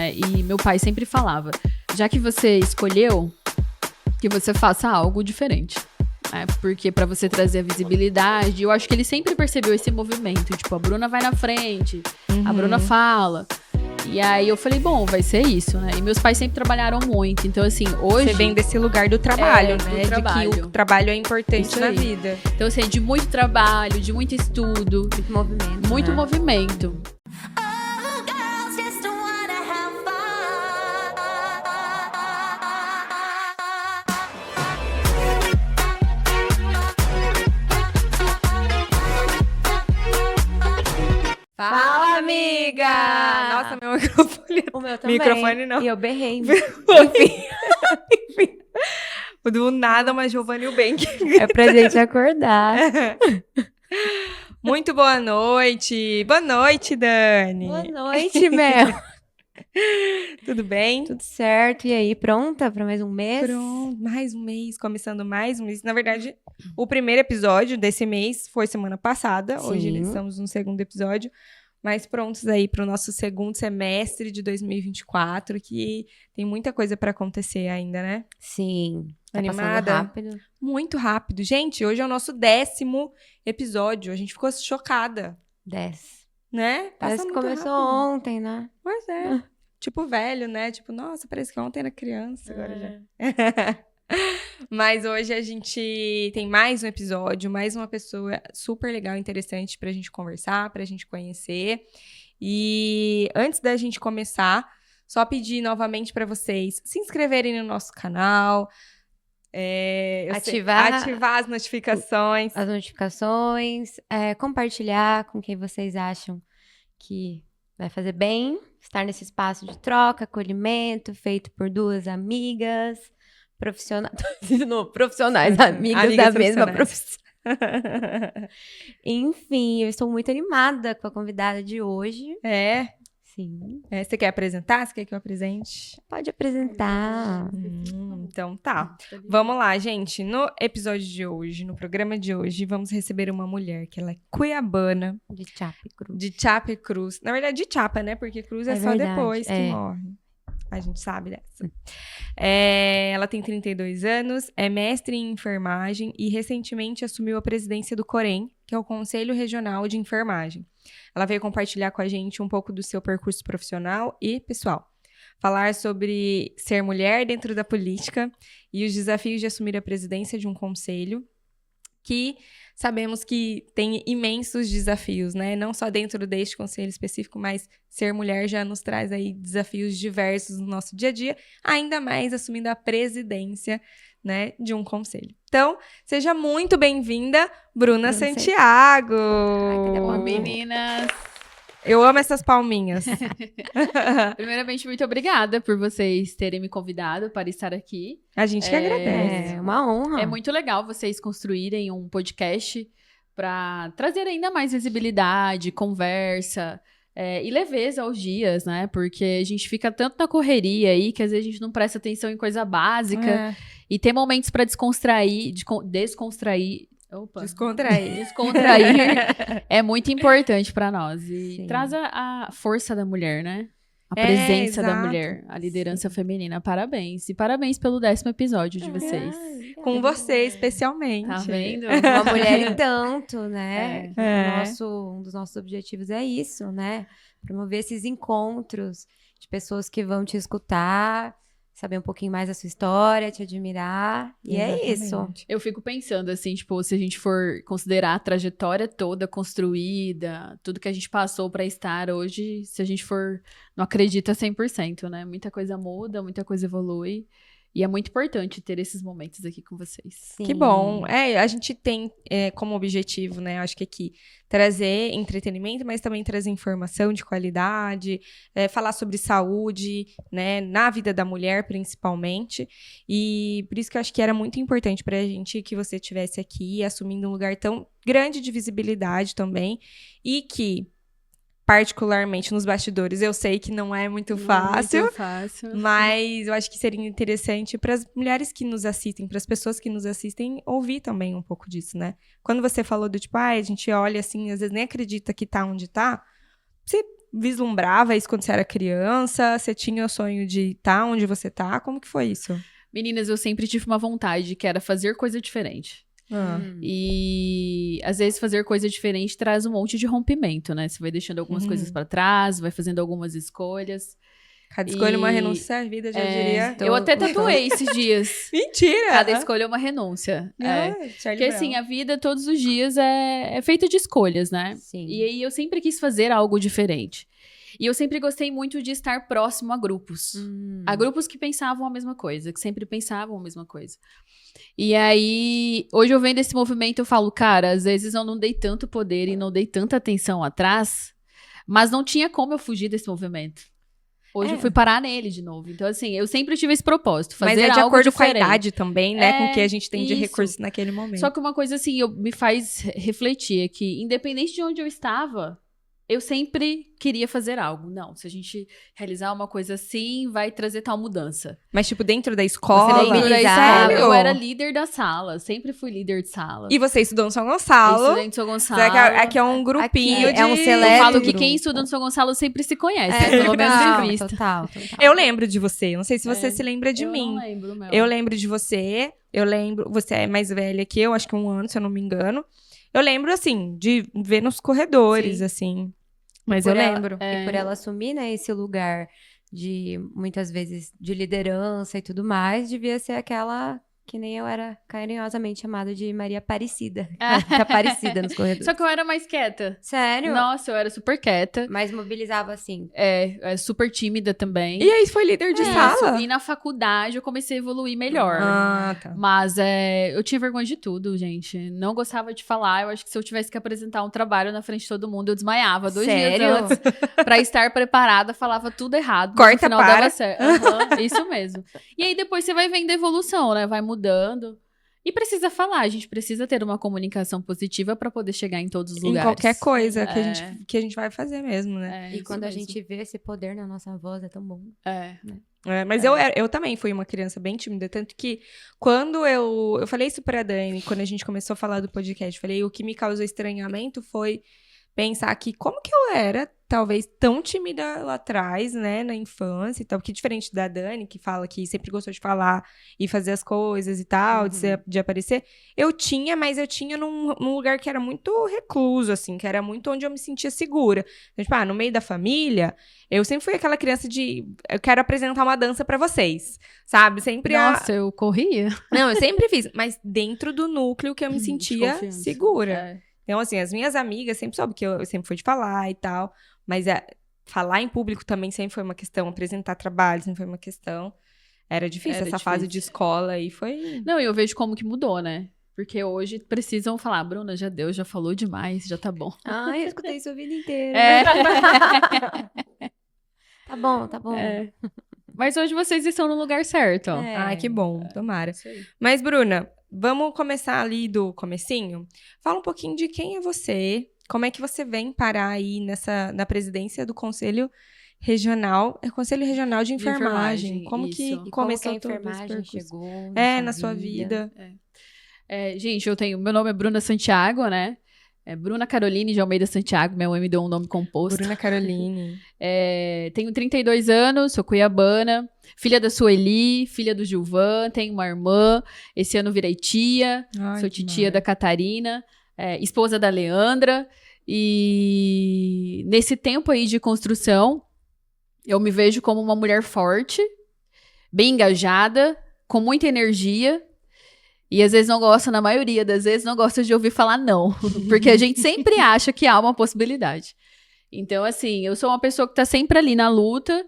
né? E meu pai sempre falava, já que você escolheu, que você faça algo diferente. Porque pra você trazer a visibilidade, eu acho que ele sempre percebeu esse movimento. Tipo, a Bruna vai na frente, a Bruna fala. E aí eu falei, bom, vai ser isso, né? E meus pais sempre trabalharam muito. Então, assim, hoje... Você vem desse lugar do trabalho, né? Do trabalho. De que o trabalho é importante na vida. Então, assim, de muito trabalho, de muito estudo. Muito movimento. Muito né? movimento. Fala, amiga! Nossa, meu microfone... O meu também. Microfone não. E eu berrei. Enfim. Do nada, uma Giovanna Eubank. É pra gente acordar. Muito boa noite. Boa noite, Dani. Boa noite, Mel. Tudo bem? Tudo certo. E aí, pronta pra mais um mês? Pronto, mais um mês, começando mais um mês. Na verdade, o primeiro episódio desse mês foi semana passada. Sim. Hoje estamos no segundo episódio. Mas prontos aí para o nosso segundo semestre de 2024, que tem muita coisa para acontecer ainda, né? Sim. Tá Animada? passando rápido. Muito rápido. Gente, hoje é o nosso 10º episódio. A gente ficou chocada, 10. né? Parece que começou ontem, né? Pois é. Tipo velho, né? Tipo, nossa, parece que ontem era criança, agora já. Mas hoje a gente tem mais um episódio, mais uma pessoa super legal e interessante pra gente conversar, pra gente conhecer. E antes da gente começar, só pedir novamente pra vocês se inscreverem no nosso canal, Ativar as notificações. as notificações, compartilhar com quem vocês acham que vai fazer bem, estar nesse espaço de troca, acolhimento, feito por duas amigas, profissionais, amigas da mesma profissão. Enfim, eu estou muito animada com a convidada de hoje. É? Sim. Você quer apresentar? Você quer que eu apresente? Pode apresentar. Então tá. Vamos lá, gente. No episódio de hoje, no programa de hoje, vamos receber uma mulher que ela é cuiabana, De Chapecruz. de Chapecruz. Na verdade, de Chapa, né? Porque Cruz é só verdade, depois que morre. A gente sabe dessa. Ela tem 32 anos, é mestre em enfermagem e recentemente assumiu a presidência do COREN, que é o Conselho Regional de Enfermagem. Ela veio compartilhar com a gente um pouco do seu percurso profissional e pessoal. Falar sobre ser mulher dentro da política e os desafios de assumir a presidência de um conselho, que sabemos que tem imensos desafios, né? Não só dentro deste conselho específico, mas ser mulher já nos traz aí desafios diversos no nosso dia a dia, ainda mais assumindo a presidência, né, de um conselho. Então, seja muito bem-vinda, Bruna Santiago! Ai, cadê a Bom, palminha? meninas, Eu amo essas palminhas. primeiramente, muito obrigada por vocês terem me convidado para estar aqui. A gente que agradece. É uma honra. É muito legal vocês construírem um podcast para trazer ainda mais visibilidade, conversa e leveza aos dias, né? Porque a gente fica tanto na correria aí que às vezes a gente não presta atenção em coisa básica. E ter momentos para descontrair. Descontrair é muito importante para nós. E Sim. traz a força da mulher, né? A presença da exato. mulher, a liderança feminina. Parabéns. E parabéns pelo 10º episódio de vocês. Com você, especialmente. Tá vendo? Uma mulher e tanto, né? É. Um dos nossos objetivos é isso, né? Promover esses encontros de pessoas que vão te escutar, saber um pouquinho mais da sua história, te admirar. E é isso. Exatamente. Eu fico pensando, assim, tipo, se a gente for considerar a trajetória toda construída, tudo que a gente passou pra estar hoje, se a gente for, não acredita 100%, né? Muita coisa muda, muita coisa evolui. E é muito importante ter esses momentos aqui com vocês. Sim. Que bom. A gente tem como objetivo, né? Acho que aqui trazer entretenimento, mas também trazer informação de qualidade, falar sobre saúde, né? Na vida da mulher, principalmente. E por isso que eu acho que era muito importante pra gente que você estivesse aqui, assumindo um lugar tão grande de visibilidade também. E que, particularmente nos bastidores, eu sei que não é muito fácil. Muito fácil. Mas eu acho que seria interessante para as mulheres que nos assistem, para as pessoas que nos assistem, ouvir também um pouco disso, né? Quando você falou do tipo, a gente olha assim, às vezes nem acredita que tá onde tá. Você vislumbrava isso quando você era criança? Você tinha o sonho de estar onde você tá? Como que foi isso? Meninas, eu sempre tive uma vontade, que era fazer coisa diferente. E às vezes fazer coisa diferente traz um monte de rompimento, né? Você vai deixando algumas coisas pra trás, vai fazendo algumas escolhas. Cada escolha é uma renúncia à vida, já diria. Eu até tatuei esses dias. Mentira! Cada escolha é uma renúncia. Porque assim, a vida todos os dias é feita de escolhas, né? Sim. E aí eu sempre quis fazer algo diferente. E eu sempre gostei muito de estar próximo a grupos. A grupos que pensavam a mesma coisa, que sempre pensavam a mesma coisa. E aí, hoje eu vendo esse movimento, eu falo, cara, às vezes eu não dei tanto poder e não dei tanta atenção atrás, mas não tinha como eu fugir desse movimento. Hoje eu fui parar nele de novo. Então, assim, eu sempre tive esse propósito, fazer algo diferente. Mas é de acordo com a idade também, né? Com o que a gente tem de recurso naquele momento. Só que uma coisa, assim, me faz refletir é que, independente de onde eu estava, eu sempre queria fazer algo. Não, se a gente realizar uma coisa assim, vai trazer tal mudança. Mas, tipo, dentro da escola? Dentro da escola, eu era líder da sala. Sempre fui líder de sala. E você estudou no São Gonçalo? Eu estudei em São Gonçalo. Aqui é um grupinho é um seleto. Eu falo que quem estuda no São Gonçalo sempre se conhece. Pelo menos em vista. Total. Eu lembro de você. Não sei se você se lembra de mim. Eu não lembro, meu. Eu lembro de você. Eu lembro... Você é mais velha que eu, acho que 1 ano, se eu não me engano. Eu lembro, assim, de ver nos corredores, assim... Mas eu lembro. E por ela assumir, né, esse lugar de, muitas vezes, de liderança e tudo mais, devia ser aquela que nem eu era carinhosamente chamada de Maria Aparecida. Aparecida nos corredores. Só que eu era mais quieta. Sério? Nossa, eu era super quieta. Mas mobilizava assim. Super tímida também. E aí, foi líder de sala? E na faculdade eu comecei a evoluir melhor. Tá. Mas eu tinha vergonha de tudo, gente. Não gostava de falar. Eu acho que se eu tivesse que apresentar um trabalho na frente de todo mundo, eu desmaiava 2 dias antes. Pra estar preparada, falava tudo errado. Mas no final dava certo. Isso mesmo. E aí depois você vai vendo a evolução, né? Vai mudando. E precisa falar, a gente precisa ter uma comunicação positiva pra poder chegar em todos os lugares. Em qualquer coisa que a gente vai fazer mesmo, né? E quando a gente vê esse poder na nossa voz, é tão bom. Mas eu também fui uma criança bem tímida, tanto que quando eu falei isso pra Dani, quando a gente começou a falar do podcast, falei, o que me causou estranhamento foi pensar que como que eu era, talvez, tão tímida lá atrás, né, na infância e tal, porque diferente da Dani, que fala que sempre gostou de falar e fazer as coisas e tal, de aparecer, mas eu tinha num lugar que era muito recluso, assim, que era muito onde eu me sentia segura. Então, tipo, no meio da família, eu sempre fui aquela criança eu quero apresentar uma dança pra vocês, sabe? Sempre Nossa, eu corria. Não, eu sempre fiz, mas dentro do núcleo que eu me sentia segura. Então, assim, as minhas amigas sempre soube que eu sempre fui de falar e tal, mas falar em público também sempre foi uma questão, apresentar trabalho sempre foi uma questão. Era difícil, essa fase de escola aí foi... Não, e eu vejo como que mudou, né? Porque hoje precisam falar, Bruna, já deu, já falou demais, já tá bom. Eu escutei isso a vida inteira. Tá bom. Mas hoje vocês estão no lugar certo. Ai, que bom, tomara. Mas, Bruna, vamos começar ali do comecinho? Fala um pouquinho de quem é você, como é que você vem parar aí na presidência do Conselho Regional, Conselho Regional de Enfermagem. Como que começou como que a enfermagem chegou na sua vida? Gente, meu nome é Bruna Santiago, né? Bruna Caroline de Almeida Santiago, minha mãe me deu um nome composto. Bruna Caroline. Tenho 32 anos, sou cuiabana, filha da Sueli, filha do Gilvan, tenho uma irmã, esse ano virei tia, sou titia da Catarina, esposa da Leandra, e nesse tempo aí de construção, eu me vejo como uma mulher forte, bem engajada, com muita energia. E às vezes não gosta, na maioria das vezes, não gosta de ouvir falar não. Porque a gente sempre acha que há uma possibilidade. Então, assim, eu sou uma pessoa que tá sempre ali na luta,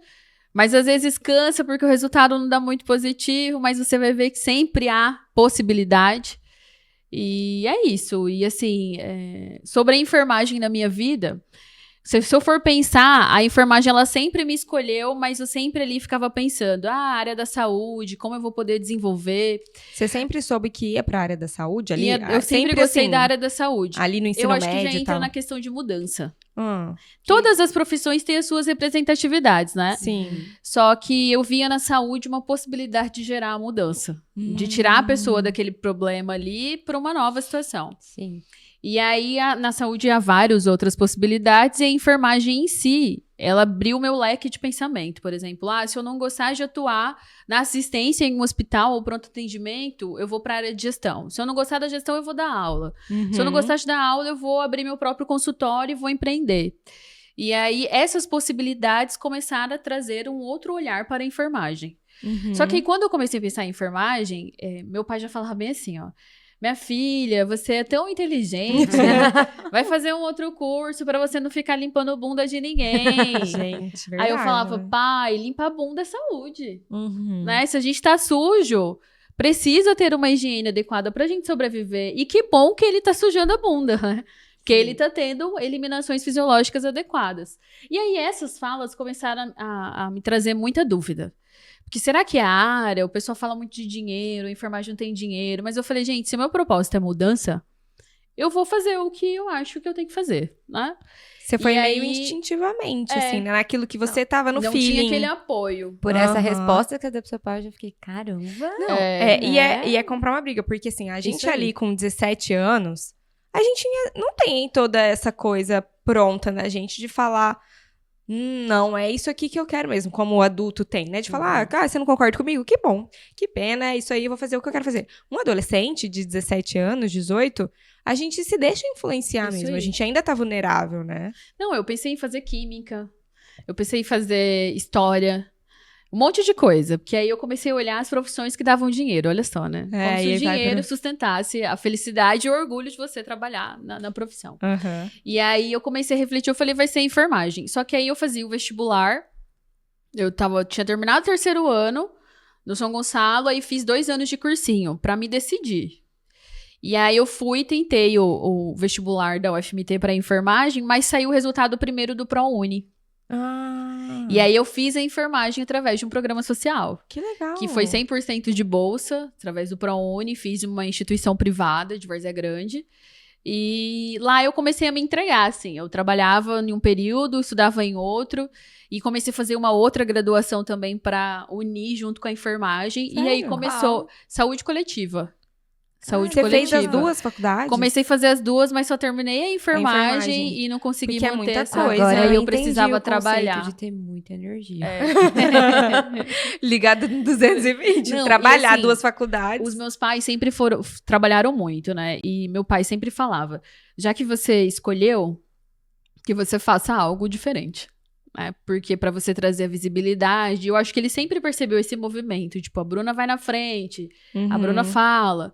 mas às vezes cansa porque o resultado não dá muito positivo, mas você vai ver que sempre há possibilidade. E é isso. E assim, sobre a enfermagem na minha vida... Se eu for pensar, a enfermagem, ela sempre me escolheu, mas eu sempre ali ficava pensando, a área da saúde, como eu vou poder desenvolver. Você sempre soube que ia para a área da saúde? Ali, eu sempre gostei da área da saúde. Ali no ensino médio. Eu acho que já entra tal. na questão de mudança. Todas as profissões têm as suas representatividades, né? Sim. Só que eu via na saúde uma possibilidade de gerar a mudança. De tirar a pessoa daquele problema ali para uma nova situação. Sim. E aí, na saúde, há várias outras possibilidades, e a enfermagem em si, ela abriu o meu leque de pensamento. Por exemplo, se eu não gostar de atuar na assistência em um hospital ou pronto atendimento, eu vou para a área de gestão. Se eu não gostar da gestão, eu vou dar aula. Se eu não gostar de dar aula, eu vou abrir meu próprio consultório e vou empreender. E aí, essas possibilidades começaram a trazer um outro olhar para a enfermagem. Só que aí, quando eu comecei a pensar em enfermagem, meu pai já falava bem assim, ó. Minha filha, você é tão inteligente, vai fazer um outro curso pra você não ficar limpando a bunda de ninguém. Gente, verdade. Aí eu falava, pai, limpar a bunda é saúde. Né? Se a gente tá sujo, precisa ter uma higiene adequada pra gente sobreviver. E que bom que ele tá sujando a bunda, né? Porque ele tá tendo eliminações fisiológicas adequadas. E aí essas falas começaram a me trazer muita dúvida. Porque será que é a área? O pessoal fala muito de dinheiro, a enfermagem não tem dinheiro. Mas eu falei, gente, se o meu propósito é mudança, eu vou fazer o que eu acho que eu tenho que fazer, né? Você foi E meio aí, instintivamente, assim, né? Naquilo que você tava no não feeling. tinha aquele apoio. Por essa resposta que eu dei pro seu pai, eu já fiquei, caramba. Não, e é comprar uma briga. Porque, assim, a gente ali com 17 anos, a gente não tem toda essa coisa pronta na gente de falar... não, é isso aqui que eu quero mesmo, como o adulto tem, né? De falar, você não concorda comigo? Que bom, que pena, é isso aí, eu vou fazer o que eu quero fazer. Um adolescente de 17 anos, 18, a gente se deixa influenciar mesmo, a gente ainda tá vulnerável, né? Não, eu pensei em fazer química, eu pensei em fazer história, um monte de coisa, porque aí eu comecei a olhar as profissões que davam dinheiro, olha só, né? Como se o dinheiro sustentasse a felicidade e o orgulho de você trabalhar na profissão. E aí eu comecei a refletir, eu falei, vai ser enfermagem. Só que aí eu fazia o vestibular, tinha terminado o 3º ano no São Gonçalo, aí fiz 2 anos de cursinho pra me decidir. E aí eu fui e tentei o vestibular da UFMT para enfermagem, mas saiu o resultado primeiro do ProUni. E aí eu fiz a enfermagem através de um programa social. Que legal. Que foi 100% de bolsa, através do ProUni. Fiz uma instituição privada de Várzea Grande. E lá eu comecei a me entregar, assim. Eu trabalhava em um período, estudava em outro. E comecei a fazer uma outra graduação também para unir junto com a enfermagem. Sério? E aí começou saúde coletiva. Saúde você coletiva. fez as 2 faculdades? Comecei a fazer as 2, mas só terminei a enfermagem. E não consegui porque manter muita essa coisa. Agora eu eu precisava trabalhar. De ter muita energia. Ligado no 220. Não, trabalhar assim, 2 faculdades. Os meus pais sempre trabalharam muito, né? E meu pai sempre falava, já que você escolheu, que você faça algo diferente. Né? Porque para você trazer a visibilidade, eu acho que ele sempre percebeu esse movimento. Tipo, a Bruna vai na frente, a Bruna fala...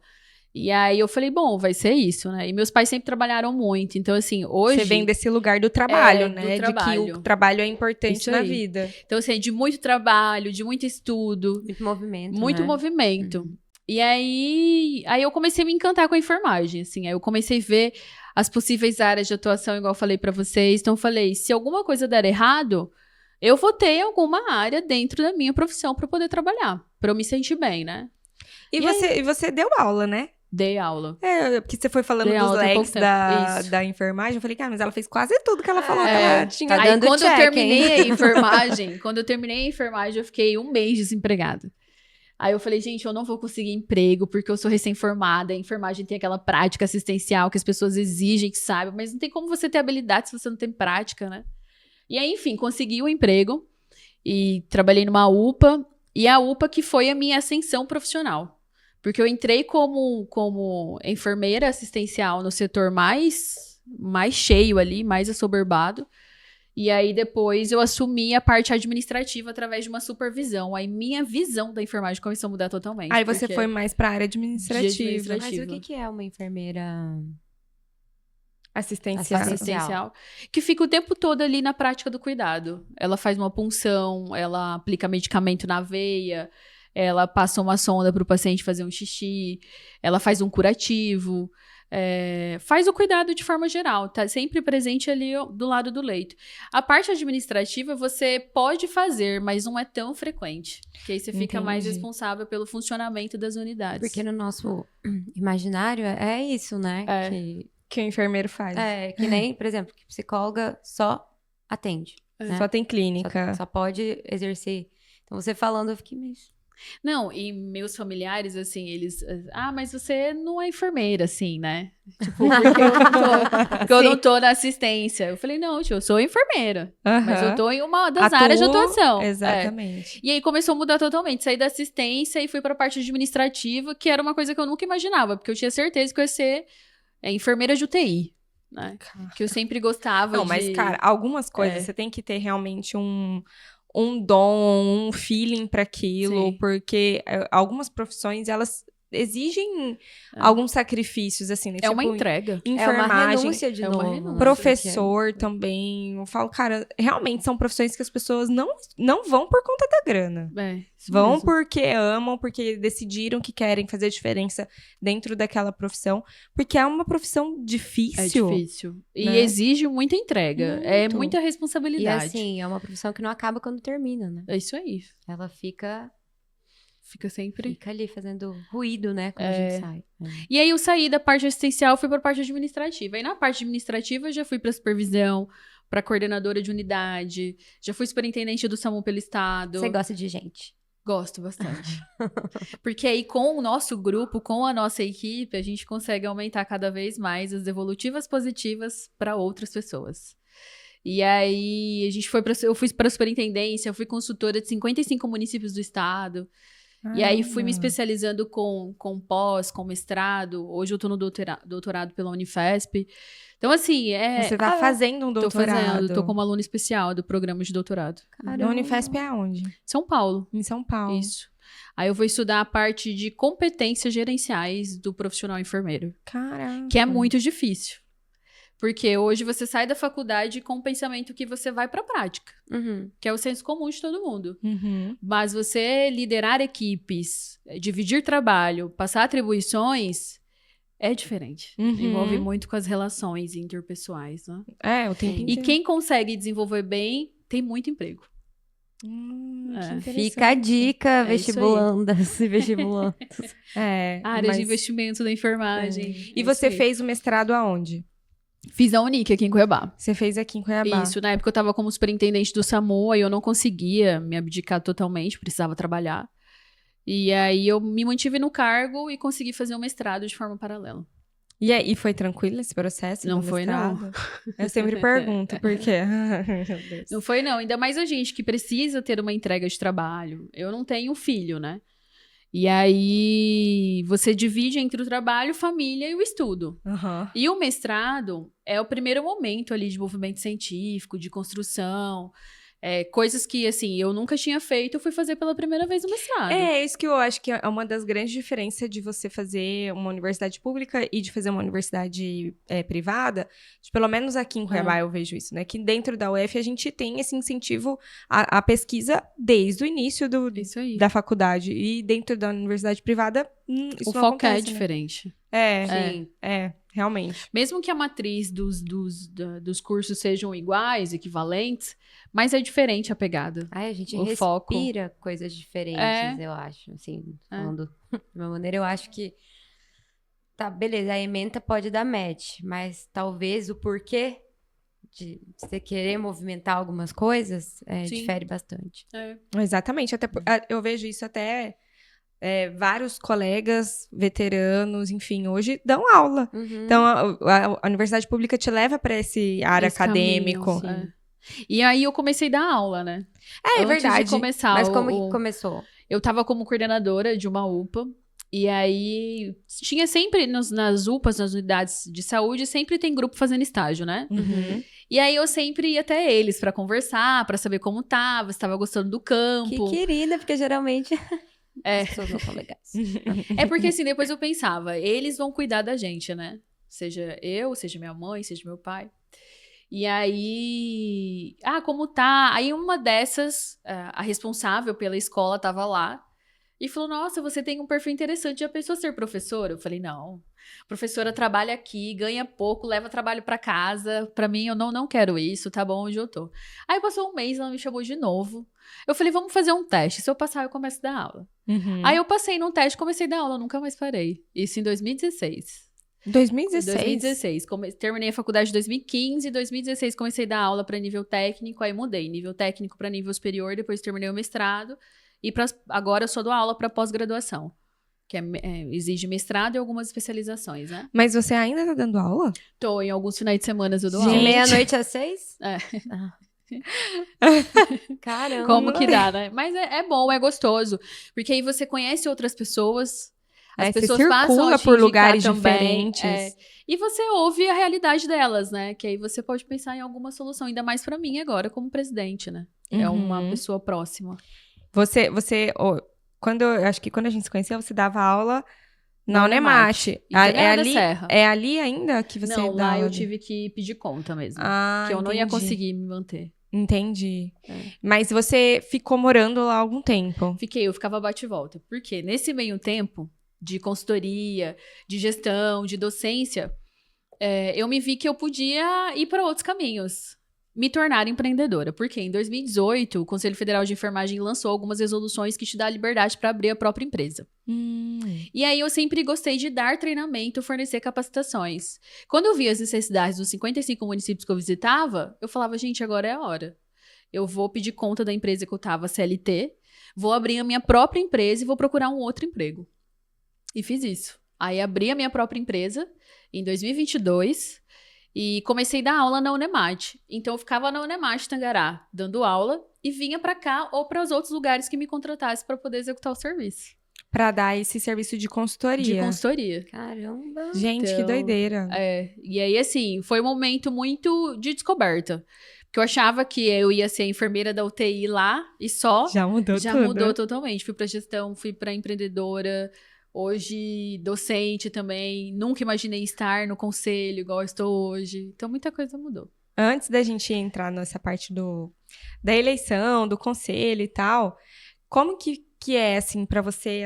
E aí eu falei, bom, vai ser isso, né? E meus pais sempre trabalharam muito. Então, assim, hoje... Você vem desse lugar do trabalho, né? Do trabalho. De que o trabalho é importante Isso na aí. vida. Então, assim, de muito trabalho, de muito estudo. Muito movimento, Muito né? movimento. E aí eu comecei a me encantar com a enfermagem, assim. Aí eu comecei a ver as possíveis áreas de atuação, igual eu falei pra vocês. Então, eu falei, se alguma coisa der errado, eu vou ter alguma área dentro da minha profissão pra poder trabalhar. Pra eu me sentir bem, né? E você deu aula, né? Dei aula. Porque você foi falando Dei dos aula tem leques pouco tempo. da enfermagem. Eu falei, mas ela fez quase tudo que ela falou que É. ela tinha. Tá Aí dando quando eu check, terminei hein? a enfermagem, eu fiquei 1 mês desempregada. Aí eu falei, gente, eu não vou conseguir emprego porque eu sou recém-formada. A enfermagem tem aquela prática assistencial que as pessoas exigem que saibam, mas não tem como você ter habilidade se você não tem prática, né? E aí, enfim, consegui o emprego e trabalhei numa UPA. E a UPA que foi a minha ascensão profissional. Porque eu entrei como enfermeira assistencial no setor mais cheio ali, mais assoberbado. E aí, depois, eu assumi a parte administrativa através de uma supervisão. Aí, minha visão da enfermagem começou a mudar totalmente. Aí você foi mais pra área administrativa. Mas o que é uma enfermeira Assistencial. Que fica o tempo todo ali na prática do cuidado. Ela faz uma punção, ela aplica medicamento na veia, ela passa uma sonda para o paciente fazer um xixi, ela faz um curativo, faz o cuidado de forma geral, tá sempre presente ali do lado do leito. A parte administrativa você pode fazer, mas não é tão frequente, porque aí você fica mais responsável pelo funcionamento das unidades. Porque no nosso imaginário é isso, né? Que o enfermeiro faz. Que nem, por exemplo, que psicóloga só atende. Né? Só tem clínica. Só pode exercer. Então, você falando, eu fiquei, mas Não, e meus familiares, assim, eles... mas você não é enfermeira, assim, né? Tipo, porque eu não tô na assistência. Eu falei, não, tio, eu sou enfermeira. Mas eu tô em uma das áreas de atuação. Exatamente. E aí começou a mudar totalmente. Saí da assistência e fui pra parte administrativa, que era uma coisa que eu nunca imaginava. Porque eu tinha certeza que eu ia ser enfermeira de UTI, né? Que eu sempre gostava Não, mas, cara, algumas coisas você tem que ter realmente um dom, um feeling para aquilo, Sim. porque algumas profissões, elas exigem alguns sacrifícios, assim, né? É uma entrega. Enfermagem, é uma renúncia de novo. renúncia. Professor também. Eu falo, cara, realmente são profissões que as pessoas não vão por conta da grana. Vão mesmo. porque amam, porque decidiram que querem fazer diferença dentro daquela profissão. Porque é uma profissão difícil. É difícil. E né? exige muita entrega. É Muito. muita E responsabilidade. assim, é uma profissão que não acaba quando termina, né? É isso aí. Ela fica Sempre. ali fazendo ruído, né? Quando a gente sai. E aí eu saí da parte assistencial, fui pra parte administrativa. Aí na parte administrativa eu já fui pra supervisão, pra coordenadora de unidade, já fui superintendente do SAMU pelo estado. Você gosta de gente? Gosto bastante. Porque aí com o nosso grupo, com a nossa equipe, a gente consegue aumentar cada vez mais as devolutivas positivas para outras pessoas. E aí eu fui para a superintendência, eu fui consultora de 55 municípios do estado. E aí fui me especializando com pós, com mestrado. Hoje eu tô no doutorado pela Unifesp. Então, assim, Você tá fazendo um doutorado. Tô como aluna especial do programa de doutorado. Na Unifesp é onde? São Paulo. Em São Paulo. Isso. Aí eu vou estudar a parte de competências gerenciais do profissional enfermeiro. Caraca. Que é muito difícil. Porque hoje você sai da faculdade com o pensamento que você vai pra prática. Que é o senso comum de todo mundo. Mas você liderar equipes, dividir trabalho, passar atribuições, é diferente. Envolve muito com as relações interpessoais, né? O tempo inteiro. E quem consegue desenvolver bem, tem muito emprego. Fica a dica, vestibulandas e vestibulandos. Área de investimento da enfermagem. E você fez o mestrado aonde? Fiz a Unic aqui em Cuiabá. Você fez aqui em Cuiabá. Isso, na época eu tava como superintendente do SAMU, aí eu não conseguia me abdicar totalmente, precisava trabalhar. E aí eu me mantive no cargo e consegui fazer um mestrado de forma paralela. E aí, foi tranquilo esse processo? Não foi, não. Eu sempre pergunto, por quê? Não foi, não. Ainda mais a gente que precisa ter uma entrega de trabalho. Eu não tenho filho, né? E aí, você divide entre o trabalho, família e o estudo. E o mestrado é o primeiro momento ali de movimento científico, de construção. Coisas que, assim, eu nunca tinha feito, eu fui fazer pela primeira vez no mestrado. É isso que eu acho que é uma das grandes diferenças de você fazer uma universidade pública e de fazer uma universidade privada. Pelo menos aqui em Cuiabá eu vejo isso, né? Que dentro da UF a gente tem esse incentivo à pesquisa desde o início da faculdade. E dentro da universidade privada, isso não foco acontece, é diferente. Sim. Realmente. Mesmo que a matriz dos cursos sejam iguais, equivalentes, mas é diferente a pegada. A gente respira foco. coisas diferentes, eu acho. Assim, falando de uma maneira, eu acho que tá, beleza, a ementa pode dar match, mas talvez o porquê de você querer movimentar algumas coisas difere bastante. Exatamente. Até eu vejo isso até... vários colegas veteranos, enfim, hoje dão aula. Então, a universidade pública te leva para esse área acadêmico. E aí eu comecei a dar aula, né? É verdade. De começar, mas como que começou? Eu tava como coordenadora de uma UPA. E aí, tinha sempre nas UPAs, nas unidades de saúde, sempre tem grupo fazendo estágio, né? E aí, eu sempre ia até eles pra conversar, pra saber como tava, se tava gostando do campo. Que querida, porque geralmente... As pessoas não são legais. É porque, assim, depois eu pensava, eles vão cuidar da gente, né? Seja eu, seja minha mãe, seja meu pai. E aí... como tá? Aí uma dessas, a responsável pela escola tava lá e falou, nossa, você tem um perfil interessante, já pensou ser professora? Eu falei, não. Professora trabalha aqui, ganha pouco, leva trabalho pra casa. Pra mim, eu não quero isso, tá bom onde eu tô. Aí passou um mês, ela me chamou de novo. Eu falei, vamos fazer um teste. Se eu passar, eu começo a dar aula. Aí eu passei num teste, comecei a dar aula, nunca mais parei. Isso em 2016. 2016. Terminei a faculdade em 2015, 2016 comecei a dar aula para nível técnico, aí mudei nível técnico para nível superior, depois terminei o mestrado E agora eu só dou aula para pós-graduação, que exige mestrado e algumas especializações, né? Mas você ainda tá dando aula? Tô, em alguns finais de semana eu dou De aula. meia-noite às 6? É. Caramba. Como que dá, né? Mas é bom, é gostoso. Porque aí você conhece outras pessoas. As Você pessoas passam circula a te por indicar lugares também, diferentes. e você ouve a realidade delas, né? Que aí você pode pensar em alguma solução. Ainda mais pra mim agora, como presidente, né? É uma Uhum. pessoa próxima. Acho que quando a gente se conheceu, você dava aula na Na Unemate. Unemate. Em Tangará da ali, Serra. é ali ainda que você Não, dá lá aula? eu tive que pedir conta mesmo. Ah, que eu não ia entendi. conseguir me manter. Entendi. É. Mas você ficou morando lá há algum tempo? Eu ficava bate e volta. Porque nesse meio tempo de consultoria, de gestão, de docência, eu me vi que eu podia ir para outros caminhos. Me tornar empreendedora. Porque em 2018, o Conselho Federal de Enfermagem lançou algumas resoluções que te dão a liberdade para abrir a própria empresa. E aí eu sempre gostei de dar treinamento, fornecer capacitações. Quando eu vi as necessidades dos 55 municípios que eu visitava, eu falava, gente, agora é a hora. Eu vou pedir conta da empresa que eu estava, CLT, vou abrir a minha própria empresa e vou procurar um outro emprego. E fiz isso. Aí abri a minha própria empresa em 2022 e comecei a dar aula na Unemate. Então eu ficava na Unemate Tangará, dando aula, e vinha para cá ou para os outros lugares que me contratassem para poder executar o serviço. Pra dar esse serviço de consultoria. De consultoria. Caramba. Gente, que doideira. E aí, assim, foi um momento muito de descoberta. Porque eu achava que eu ia ser enfermeira da UTI lá e só. Já mudou Já tudo. mudou totalmente. Fui pra gestão, fui pra empreendedora. Hoje, docente também. Nunca imaginei estar no conselho igual eu estou hoje. Então, muita coisa mudou. Antes da gente entrar nessa parte da eleição, do conselho e tal, como que é, assim, pra você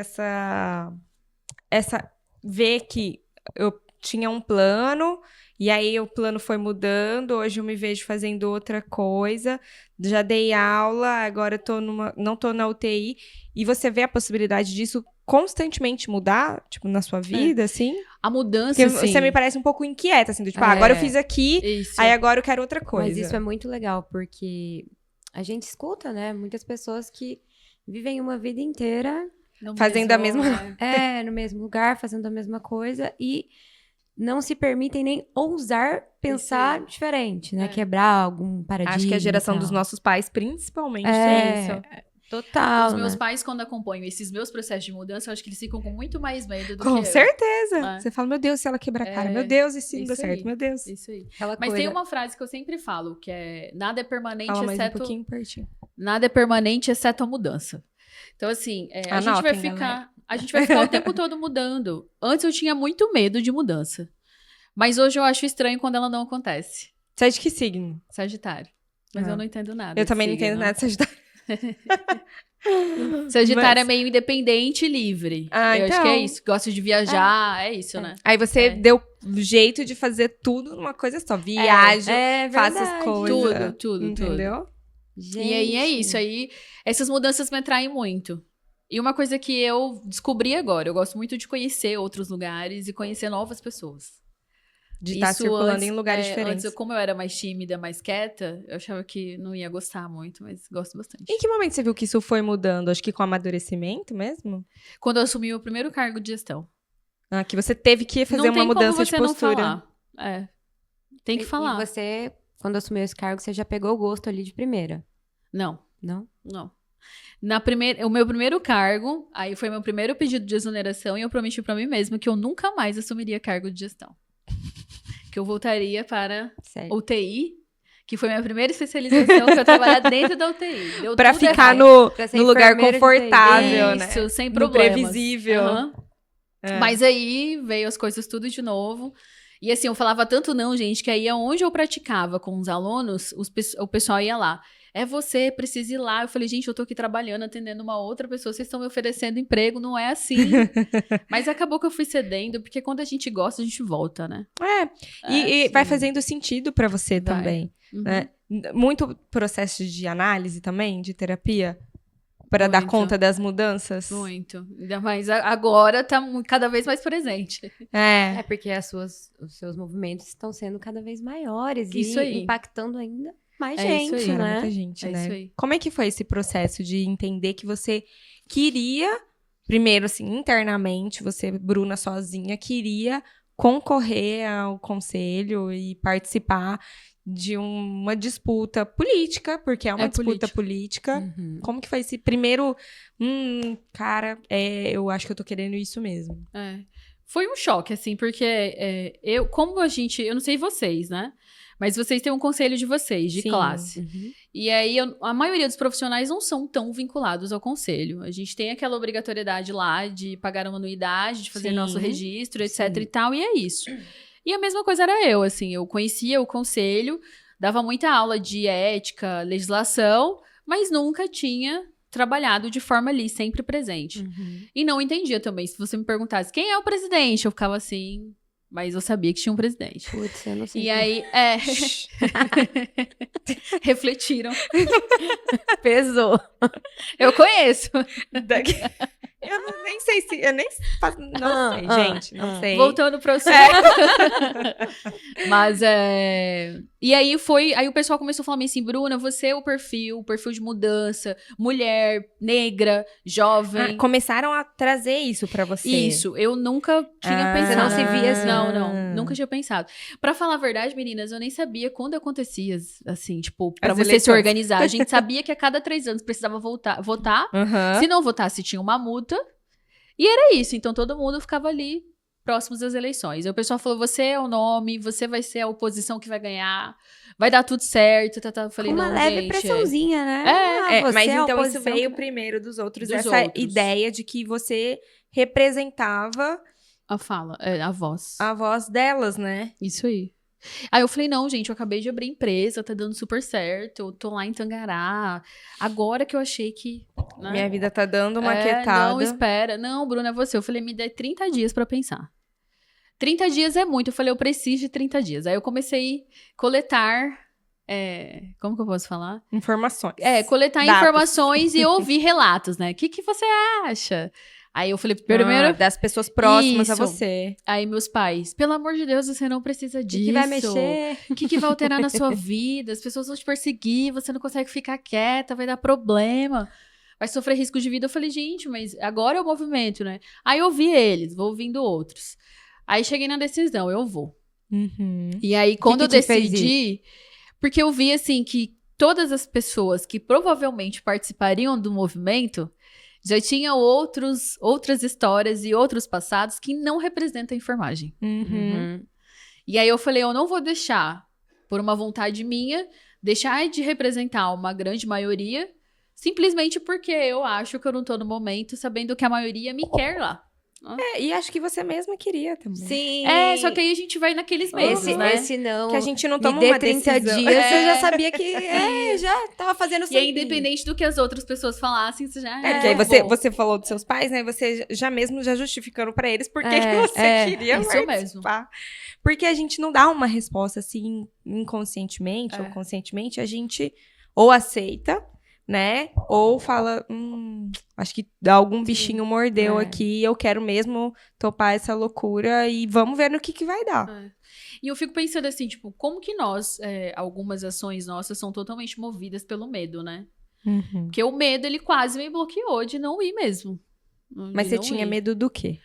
essa ver que eu tinha um plano e aí o plano foi mudando, hoje eu me vejo fazendo outra coisa, já dei aula, agora eu não tô na UTI, e você vê a possibilidade disso constantemente mudar, tipo, na sua vida, assim? A mudança, Porque assim... você me parece um pouco inquieta, assim, do tipo, agora eu fiz aqui, Isso. aí agora eu quero outra coisa. Mas isso é muito legal, porque a gente escuta, né? Muitas pessoas que vivem uma vida inteira fazendo a mesma... no mesmo lugar, fazendo a mesma coisa e não se permitem nem ousar pensar diferente, né? Quebrar algum paradigma. Acho que a geração dos nossos pais, principalmente, tem isso. Total, Os meus né? pais, quando acompanham esses meus processos de mudança, eu acho que eles ficam com muito mais medo do que Com eu. certeza. Você fala, meu Deus, se ela quebrar a cara. Meu Deus, e se não isso deu certo. aí. Meu Deus. Isso aí. Aquela Mas coisa... tem uma frase que eu sempre falo, que é nada é permanente, Fala mais um exceto... pouquinho pertinho. Nada é permanente, exceto a mudança. Então, assim, a gente vai ficar o tempo todo mudando. Antes eu tinha muito medo de mudança. Mas hoje eu acho estranho quando ela não acontece. Você é de que signo? Sagitário. Mas eu não entendo nada. Eu também não entendo nada de Sagitário. Sagitário é meio independente e livre. Eu acho que é isso. Gosta de viajar, é isso, né? Aí você deu jeito de fazer tudo numa coisa só. Viajo, faço as coisas. Tudo. Entendeu? Gente. E aí é isso. Aí essas mudanças me atraem muito. E uma coisa que eu descobri agora, eu gosto muito de conhecer outros lugares e conhecer novas pessoas. De estar circulando em lugares diferentes. Antes, como eu era mais tímida, mais quieta, eu achava que não ia gostar muito, mas gosto bastante. Em que momento você viu que isso foi mudando? Acho que com amadurecimento mesmo? Quando eu assumi o primeiro cargo de gestão. Ah, que você teve que fazer uma mudança de postura. Não tem como você não falar. Tem que falar. E você, quando assumiu esse cargo, você já pegou o gosto ali de primeira? Não. Não? Não. O meu primeiro cargo, aí foi meu primeiro pedido de exoneração e eu prometi pra mim mesma que eu nunca mais assumiria cargo de gestão. Que eu voltaria para UTI, que foi minha primeira especialização, que eu trabalhar dentro da UTI. Deu pra tudo ficar errado. no lugar confortável, né? Isso, sem no problemas. previsível. Mas aí veio as coisas tudo de novo. E assim, eu falava tanto não, gente, que aí onde eu praticava com os alunos, o pessoal ia lá. Você precisa ir lá. Eu falei, gente, eu tô aqui trabalhando, atendendo uma outra pessoa, vocês estão me oferecendo emprego, não é assim. Mas acabou que eu fui cedendo, porque quando a gente gosta, a gente volta, né? E vai fazendo sentido pra você também, né? Muito processo de análise também, de terapia, para dar conta das mudanças. Muito. Ainda mais agora tá cada vez mais presente. Porque os seus movimentos estão sendo cada vez maiores Isso e aí. impactando ainda mais É isso aí. gente, Era né? muita gente, É né? isso aí. Como é que foi esse processo de entender que você queria, primeiro, assim, internamente, você, Bruna, sozinha, queria concorrer ao conselho e participar de uma disputa política, porque é uma É disputa política. Uhum. Como que foi esse primeiro, cara, eu acho que eu tô querendo isso mesmo. É. Foi um choque, assim, porque eu não sei vocês, né? Mas vocês têm um conselho de vocês, de Sim. classe. Uhum. E aí, a maioria dos profissionais não são tão vinculados ao conselho. A gente tem aquela obrigatoriedade lá de pagar uma anuidade, de fazer Sim. nosso registro, etc Sim. e tal, e é isso. E a mesma coisa era eu, assim, eu conhecia o conselho, dava muita aula de ética, legislação, mas nunca tinha trabalhado de forma ali, sempre presente. Uhum. E não entendia também. Se você me perguntasse quem é o presidente, eu ficava assim, mas eu sabia que tinha um presidente. Putz, eu não sei. E aí, refletiram. Pesou. Eu conheço. Eu nem sei se. Eu nem. Não sei, gente. Não sei. Voltando pro assunto. Mas E aí Aí o pessoal começou a falar assim, Bruna, você é o perfil de mudança, mulher, negra, jovem. Começaram a trazer isso pra você. Isso, eu nunca tinha pensado. Você não se via assim? Não, nunca tinha pensado. Pra falar a verdade, meninas, eu nem sabia quando acontecia, assim, tipo, pra As você se eleições. organizar. A gente sabia que a cada 3 anos precisava votar. Aham. Se não votasse, tinha uma multa. E era isso. Então, todo mundo ficava ali, próximos das eleições. Aí o pessoal falou, você é o nome, você vai ser a oposição que vai ganhar, vai dar tudo certo. Eu falei, Uma não, leve gente, pressãozinha, né? Você Mas é a então isso oposição veio que- primeiro dos outros. Dos essa outros. ideia de que você representava A fala, a voz. a voz delas, né? Isso aí. Aí eu falei, não, gente, eu acabei de abrir empresa, tá dando super certo, eu tô lá em Tangará. Agora que eu achei que... né? Minha vida tá dando uma Não, quietada. espera. Não, Bruna, é você. Eu falei, me dê 30 dias pra pensar. 30 dias é muito. Eu falei, eu preciso de 30 dias. Aí eu comecei a coletar... como que eu posso falar? Informações. Coletar Dados. informações e ouvir relatos, né? O que você acha? Aí eu falei, primeiro... das pessoas próximas a Isso. você. Aí meus pais, pelo amor de Deus, você não precisa O disso. que vai mexer? O que vai alterar na sua vida? As pessoas vão te perseguir, você não consegue ficar quieta, vai dar problema, vai sofrer risco de vida. Eu falei, gente, mas agora é o movimento, né? Aí eu ouvi eles, vou ouvindo outros. Aí cheguei na decisão, eu vou. Uhum. E aí, quando que eu te fez decidi, porque eu vi, assim, que todas as pessoas que provavelmente participariam do movimento já tinham outras histórias e outros passados que não representam a enfermagem. Uhum. E aí eu falei, eu não vou deixar, por uma vontade minha, deixar de representar uma grande maioria, simplesmente porque eu acho que eu não tô no momento, sabendo que a maioria me quer lá. E acho que você mesma queria também. Sim. Só que aí a gente vai naqueles meses, esse, né? esse não. Que a gente não Me toma dê uma 30 decisão. dias, você já sabia que já tava fazendo E aí, independente do que as outras pessoas falassem, você já... Porque aí você falou dos seus pais, né? Você já mesmo justificando pra eles porque você queria isso participar. Porque a gente não dá uma resposta assim inconscientemente ou conscientemente. A gente ou aceita, né? Ou fala, acho que algum bichinho mordeu aqui, eu quero mesmo topar essa loucura e vamos ver no que vai dar. E eu fico pensando assim, tipo, como que nós, algumas ações nossas são totalmente movidas pelo medo, né? Uhum. Porque o medo, ele quase me bloqueou de não ir mesmo. Mas De você não tinha ir. medo do quê?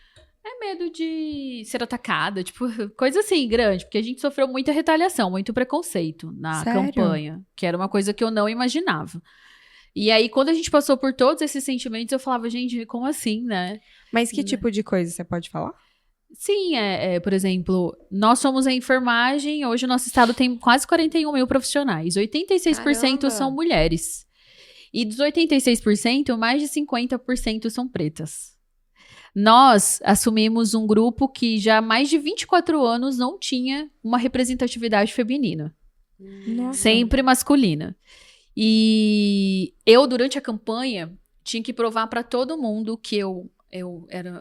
É medo de ser atacada, tipo, coisa assim, grande. Porque a gente sofreu muita retaliação, muito preconceito na Sério? campanha. Que era uma coisa que eu não imaginava. E aí, quando a gente passou por todos esses sentimentos, eu falava, gente, como assim, né? Mas que tipo de coisa você pode falar? Sim, por exemplo, nós somos a enfermagem, hoje o nosso estado tem quase 41 mil profissionais, 86% Caramba. são mulheres. E dos 86%, mais de 50% são pretas. Nós assumimos um grupo que já há mais de 24 anos não tinha uma representatividade feminina, Nossa. sempre masculina. E eu, durante a campanha, tinha que provar para todo mundo que eu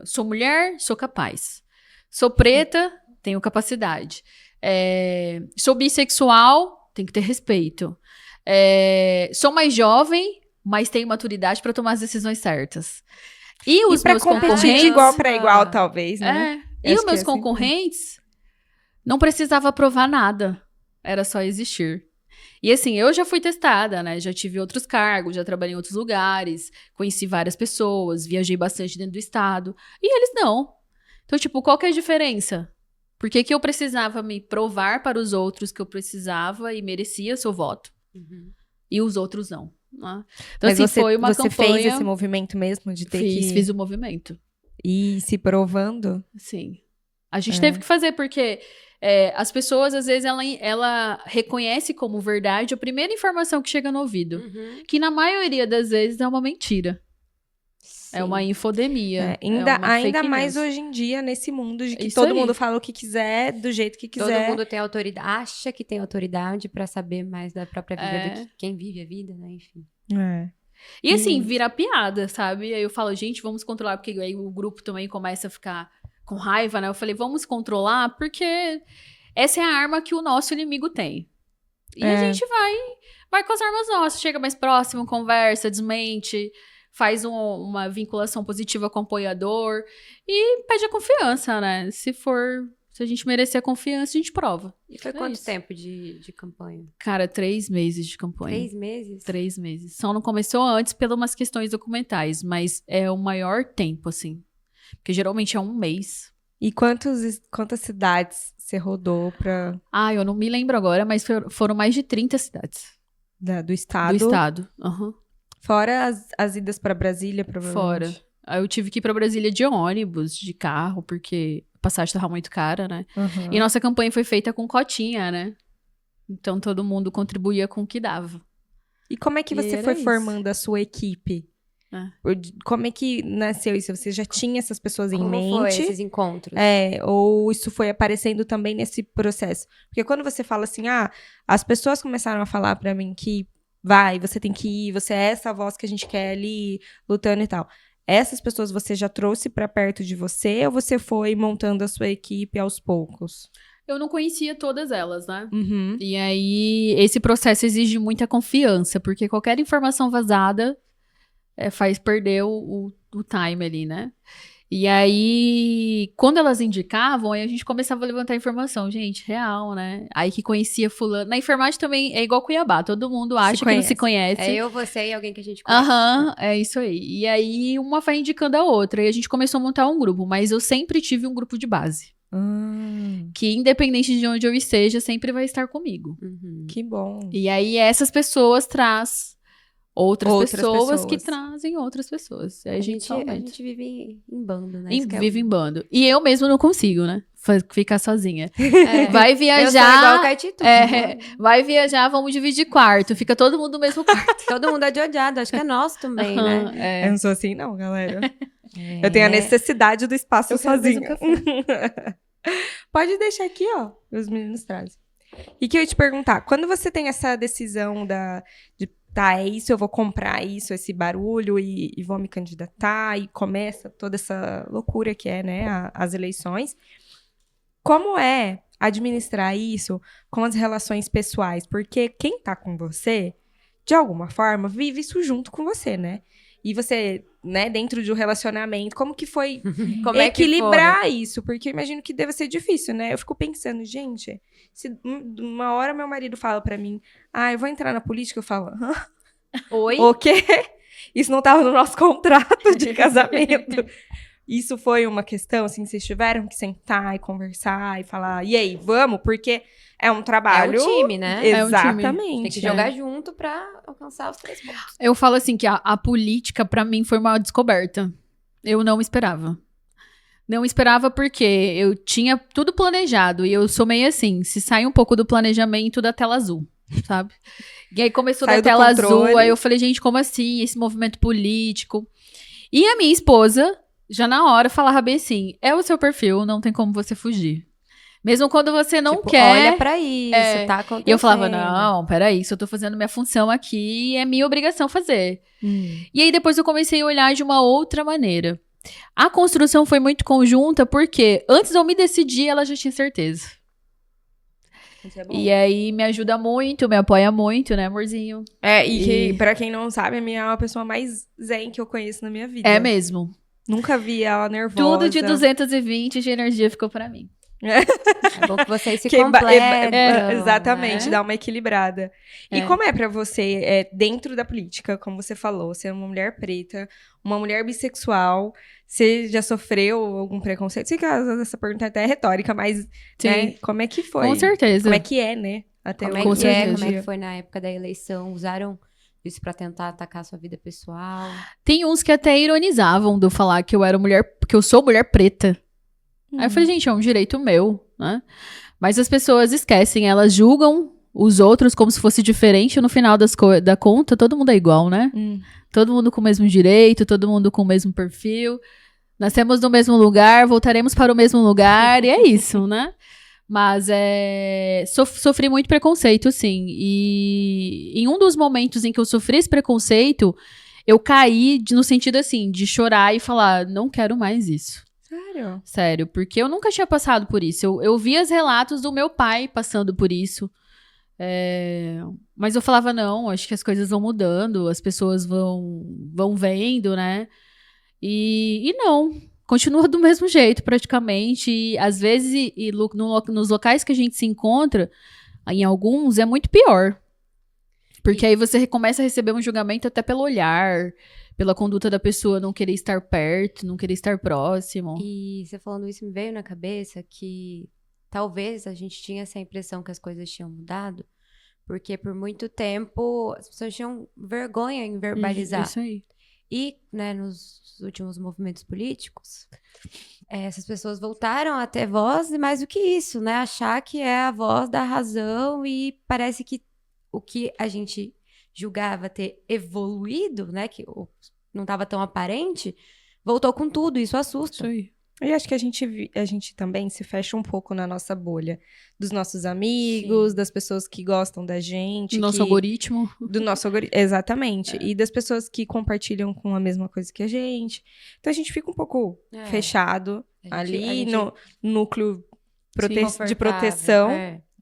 sou mulher, sou capaz. Sou preta, tenho capacidade. Sou bissexual, tenho que ter respeito. Sou mais jovem, mas tenho maturidade para tomar as decisões certas. E os pra meus competir concorrentes... de igual para igual, talvez, né? E Acho os meus que é assim concorrentes não precisava provar nada. Era só existir. E assim, eu já fui testada, né? Já tive outros cargos, já trabalhei em outros lugares, conheci várias pessoas, viajei bastante dentro do estado. E eles não. Então, tipo, qual que é a diferença? Por que que eu precisava me provar para os outros que eu precisava e merecia seu voto? E os outros não, né? Então, Mas assim, foi uma você campanha... fez esse movimento mesmo de ter Fiz o movimento. ir se provando? Sim. A gente teve que fazer, porque as pessoas, às vezes, ela reconhece como verdade a primeira informação que chega no ouvido. Que, na maioria das vezes, é uma mentira. Sim. É uma infodemia. Ainda mais hoje em dia, nesse mundo de que Isso todo aí. mundo fala o que quiser, do jeito que quiser. Todo mundo tem autoridade, acha que tem autoridade pra saber mais da própria vida do que quem vive a vida, né? Enfim. E assim, vira piada, sabe? Aí eu falo, gente, vamos controlar, porque aí o grupo também começa a ficar com raiva, né? Eu falei, vamos controlar, porque essa é a arma que o nosso inimigo tem. E a gente vai com as armas nossas, chega mais próximo, conversa, desmente, faz uma vinculação positiva com o apoiador e pede a confiança, né? Se a gente merecer a confiança, a gente prova. E foi quanto tempo de campanha? Cara, 3 meses de campanha. 3 meses? 3 meses. Só não começou antes pelas umas questões documentais, mas é o maior tempo, assim. Porque geralmente é 1 mês. E quantas cidades você rodou pra... Eu não me lembro agora, mas foram mais de 30 cidades. do estado? Do estado, Fora as idas pra Brasília, provavelmente. Fora. Aí eu tive que ir pra Brasília de ônibus, de carro, porque a passagem tava muito cara, né? E nossa campanha foi feita com cotinha, né? Então todo mundo contribuía com o que dava. E como é que você foi formando a sua equipe? Como é que nasceu isso? Você já tinha essas pessoas em mente? Como foi esses encontros? Ou isso foi aparecendo também nesse processo? Porque quando você fala assim, as pessoas começaram a falar pra mim que você tem que ir, você é essa voz que a gente quer ali, lutando e tal. Essas pessoas você já trouxe pra perto de você ou você foi montando a sua equipe aos poucos? Eu não conhecia todas elas, né? E aí, esse processo exige muita confiança, porque qualquer informação vazada faz perder o time ali, né? E aí, quando elas indicavam, aí a gente começava a levantar informação. Gente, real, né? Aí que conhecia fulano. Na enfermagem também é igual Cuiabá. Todo mundo acha que não se conhece. É eu, você e alguém que a gente conhece. É isso aí. E aí, uma vai indicando a outra. E a gente começou a montar um grupo. Mas eu sempre tive um grupo de base. Que, independente de onde eu esteja, sempre vai estar comigo. Que bom. E aí, essas pessoas traz outras pessoas que trazem outras pessoas. Aí a gente vive em bando, né? Vive em bando. E eu mesmo não consigo, né? Ficar sozinha. Vai viajar. Eu sou igual o Caetito. Vai viajar, vamos dividir quarto. Fica todo mundo no mesmo quarto. Todo mundo adiado. Acho que é nosso também, né? Eu não sou assim, não, galera. Eu tenho a necessidade do espaço sozinha. Pode deixar aqui, ó. Os meninos trazem. E que eu ia te perguntar, quando você tem essa decisão de é isso, eu vou comprar isso, esse barulho e vou me candidatar e começa toda essa loucura que é, né, as eleições. Como é administrar isso com as relações pessoais? Porque quem tá com você, de alguma forma, vive isso junto com você, né? E você, né, dentro de um relacionamento, como que foi equilibrar isso? Porque eu imagino que deve ser difícil, né? Eu fico pensando, gente, se uma hora meu marido fala pra mim, eu vou entrar na política, eu falo, oi? O quê? Isso não tava no nosso contrato de casamento. Isso foi uma questão, assim, vocês tiveram que sentar e conversar e falar, e aí, vamos? Porque é um trabalho... É um time, né? Exatamente. Tem que jogar junto pra alcançar os 3 pontos. Eu falo assim que a política, pra mim, foi uma descoberta. Eu não esperava. Não esperava porque eu tinha tudo planejado. E eu sou meio assim, se sai um pouco do planejamento da tela azul, sabe? E aí começou da tela azul, aí eu falei, gente, como assim? Esse movimento político. E a minha esposa... já na hora falava bem assim, é o seu perfil, não tem como você fugir. Mesmo quando você não quer... olha pra isso, tá acontecendo. E eu falava, não, peraí, se eu tô fazendo minha função aqui, é minha obrigação fazer. E aí depois eu comecei a olhar de uma outra maneira. A construção foi muito conjunta, porque antes de eu me decidir, ela já tinha certeza. Isso é bom. E aí me ajuda muito, me apoia muito, né, amorzinho? Pra quem não sabe, a minha é uma pessoa mais zen que eu conheço na minha vida. É mesmo. Nunca vi ela nervosa. Tudo de 220 de energia ficou pra mim. É bom que vocês se Que completam. exatamente, né? dá uma equilibrada. E como é pra você, dentro da política, como você falou, ser uma mulher preta, uma mulher bissexual, você já sofreu algum preconceito? Sei que essa pergunta até é retórica, mas né, Sim. como é que foi? Com certeza. Como é que é, né? Até Como é Com que é? certeza. Como é que foi na época da eleição? Usaram isso pra tentar atacar a sua vida pessoal? Tem uns que até ironizavam do falar que eu era mulher, que eu sou mulher preta. Aí eu falei, gente, é um direito meu, né? Mas as pessoas esquecem, elas julgam os outros como se fosse diferente, no final da conta, todo mundo é igual, né? Todo mundo com o mesmo direito, todo mundo com o mesmo perfil. Nascemos no mesmo lugar, voltaremos para o mesmo lugar, e é isso, né? Mas sofri muito preconceito, sim. E em um dos momentos em que eu sofri esse preconceito, eu caí no sentido assim, de chorar e falar, não quero mais isso. Sério? Sério, porque eu nunca tinha passado por isso. Eu via os relatos do meu pai passando por isso. Mas eu falava, não, acho que as coisas vão mudando, as pessoas vão vendo, né? E não, continua do mesmo jeito, praticamente. E, às vezes, nos locais que a gente se encontra, em alguns, é muito pior. Porque aí você começa a receber um julgamento até pelo olhar, pela conduta da pessoa não querer estar perto, não querer estar próximo. E você falando isso, me veio na cabeça que talvez a gente tinha essa impressão que as coisas tinham mudado, porque por muito tempo as pessoas tinham vergonha em verbalizar. Isso aí. E, né, nos últimos movimentos políticos, essas pessoas voltaram a ter voz e mais do que isso, né? Achar que é a voz da razão e parece que o que a gente julgava ter evoluído, né? Que não estava tão aparente, voltou com tudo. Isso assusta. Isso aí. E acho que a gente também se fecha um pouco na nossa bolha. Dos nossos amigos, Sim. das pessoas que gostam da gente. Do nosso algoritmo. Do nosso algoritmo, exatamente. E das pessoas que compartilham com a mesma coisa que a gente. Então a gente fica um pouco fechado ali no núcleo de proteção.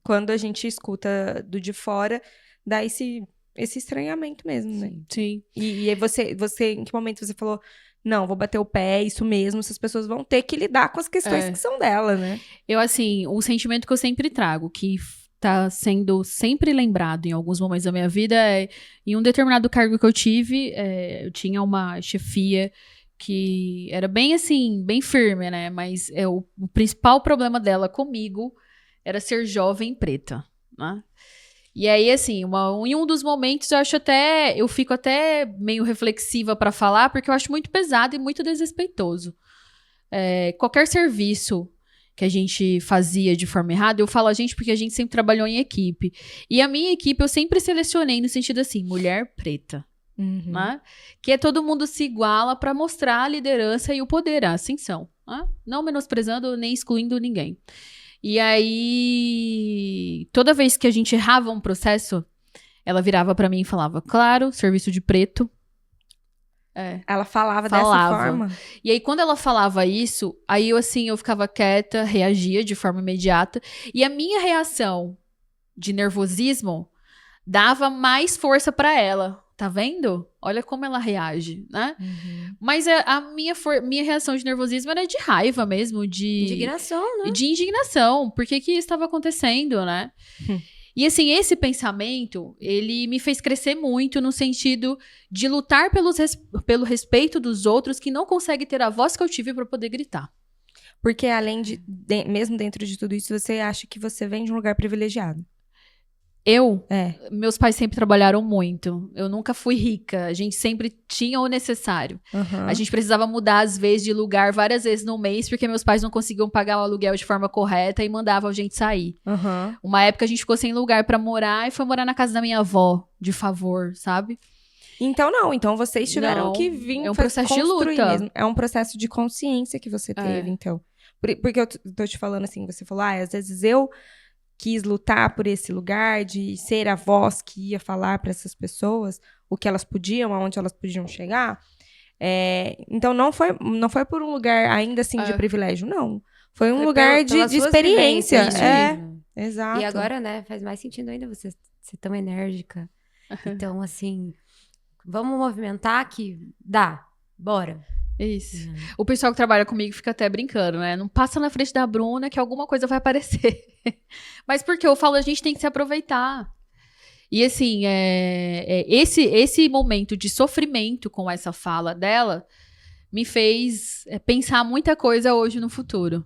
Quando a gente escuta do de fora, dá esse estranhamento mesmo, né? Sim. E aí você, em que momento você falou, não, vou bater o pé, é isso mesmo, essas pessoas vão ter que lidar com as questões que são delas, né? Eu, assim, o sentimento que eu sempre trago, que tá sendo sempre lembrado em alguns momentos da minha vida, em um determinado cargo que eu tive, eu tinha uma chefia que era bem assim, bem firme, né? Mas o principal problema dela comigo era ser jovem preta, né? E aí, assim, em um dos momentos eu fico até meio reflexiva pra falar, porque eu acho muito pesado e muito desrespeitoso. Qualquer serviço que a gente fazia de forma errada, eu falo a gente porque a gente sempre trabalhou em equipe. E a minha equipe eu sempre selecionei no sentido assim, mulher preta. Né? Que todo mundo se iguala pra mostrar a liderança e o poder, a ascensão. Né? Não menosprezando nem excluindo ninguém. E aí, toda vez que a gente errava um processo, ela virava pra mim e falava, claro, serviço de preto. Ela falava dessa forma? E aí, quando ela falava isso, aí eu ficava quieta, reagia de forma imediata. E a minha reação de nervosismo dava mais força pra ela. Tá vendo? Olha como ela reage, né? Mas a minha reação de nervosismo era de raiva mesmo, de... Indignação, né? De indignação. Por que isso estava acontecendo, né? E assim, esse pensamento, ele me fez crescer muito no sentido de lutar pelo respeito dos outros que não conseguem ter a voz que eu tive para poder gritar. Porque além mesmo dentro de tudo isso, você acha que você vem de um lugar privilegiado? Meus pais sempre trabalharam muito. Eu nunca fui rica. A gente sempre tinha o necessário. A gente precisava mudar, às vezes, de lugar várias vezes no mês, porque meus pais não conseguiam pagar o aluguel de forma correta e mandavam a gente sair. Uma época a gente ficou sem lugar pra morar e foi morar na casa da minha avó, de favor, sabe? Então vocês tiveram que vir um processo de luta mesmo. É um processo de consciência que você teve, então. Porque eu tô te falando assim, você falou, às vezes eu quis lutar por esse lugar de ser a voz que ia falar para essas pessoas o que elas podiam, aonde elas podiam chegar. Então não foi por um lugar ainda assim de privilégio, não. Foi um lugar de experiência. Exato. E agora, né, faz mais sentido ainda você ser tão enérgica. Então, assim, vamos movimentar que dá, bora. Isso. O pessoal que trabalha comigo fica até brincando, né? Não passa na frente da Bruna que alguma coisa vai aparecer. Mas porque eu falo, a gente tem que se aproveitar. E assim, esse momento de sofrimento com essa fala dela me fez pensar muita coisa hoje no futuro.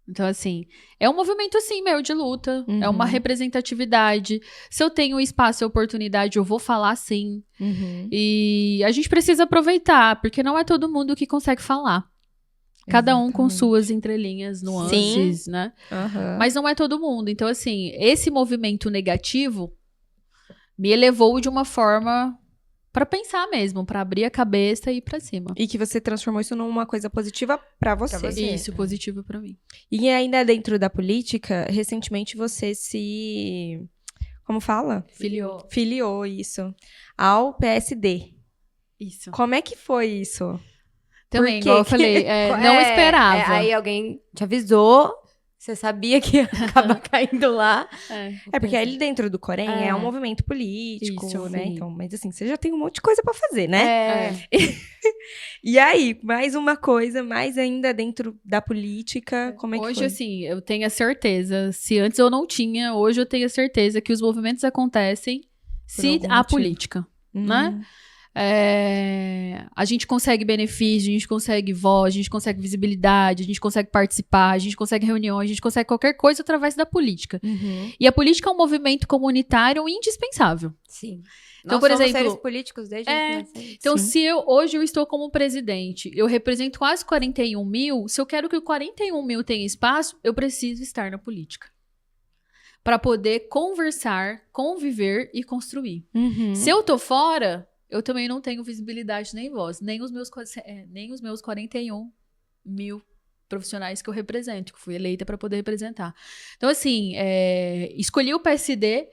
Então, assim, é um movimento, assim, meu, de luta. É uma representatividade. Se eu tenho espaço e oportunidade, eu vou falar sim. E a gente precisa aproveitar, porque não é todo mundo que consegue falar. Cada um com suas entrelinhas, nuances, né? Mas não é todo mundo. Então, assim, esse movimento negativo me elevou de uma forma pra pensar mesmo, pra abrir a cabeça e ir pra cima. E que você transformou isso numa coisa positiva pra você. Isso, positivo pra mim. E ainda dentro da política, recentemente você se... Como fala? Filiou, isso. Ao PSD. Isso. Como é que foi isso? Também, igual eu falei, não esperava. Aí alguém te avisou, você sabia que ia acabar caindo lá. Porque ali dentro do Corém é um movimento político, Isso, né? sim. Então, mas assim, você já tem um monte de coisa pra fazer, né? E aí, mais uma coisa, mais ainda dentro da política, como é que Hoje, foi? assim, eu tenho a certeza, se antes eu não tinha, hoje eu tenho a certeza que os movimentos acontecem se algum há motivo. política, né? A gente consegue benefício, a gente consegue voz, a gente consegue visibilidade, a gente consegue participar, a gente consegue reuniões, a gente consegue qualquer coisa através da política. E a política é um movimento comunitário indispensável. Sim. Então, Nós por somos exemplo, seres políticos desde que nascemos. Então, se hoje eu estou como presidente, eu represento quase 41 mil, se eu quero que o 41 mil tenha espaço, eu preciso estar na política. Para poder conversar, conviver e construir. Se eu tô fora, eu também não tenho visibilidade nem voz, nem os meus 41 mil profissionais que eu represento, que fui eleita para poder representar. Então, assim, escolhi o PSD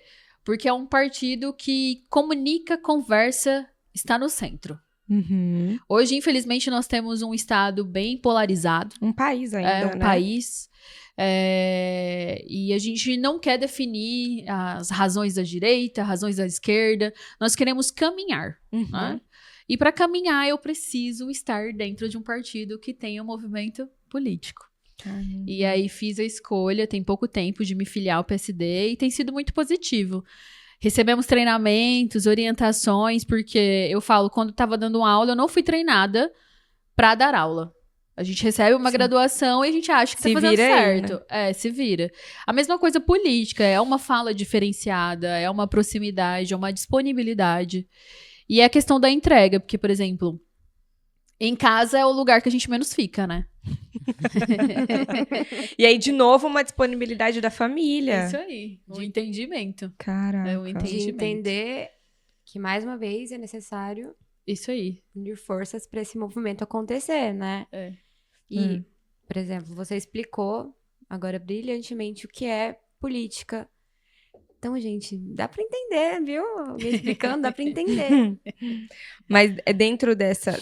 porque é um partido que comunica, conversa, está no centro. Hoje, infelizmente, nós temos um estado bem polarizado. Um país ainda, né? País. E a gente não quer definir as razões da direita, razões da esquerda. Nós queremos caminhar. Né? E para caminhar, eu preciso estar dentro de um partido que tenha um movimento político. E aí fiz a escolha, tem pouco tempo, de me filiar ao PSD e tem sido muito positivo. Recebemos treinamentos, orientações, porque eu falo, quando estava dando aula, eu não fui treinada para dar aula. A gente recebe uma graduação e a gente acha que está fazendo certo. Aí, né? Se vira. A mesma coisa política, é uma fala diferenciada, é uma proximidade, é uma disponibilidade. E é a questão da entrega, porque, por exemplo, em casa é o lugar que a gente menos fica, né? E aí, de novo, uma disponibilidade da família. Isso aí, um entendimento. Caraca. De entender que, mais uma vez, é necessário isso aí. unir forças para esse movimento acontecer, né? E, por exemplo, você explicou agora brilhantemente o que é política. Então, gente, dá para entender, viu? Me explicando, dá para entender. Mas dentro dessa...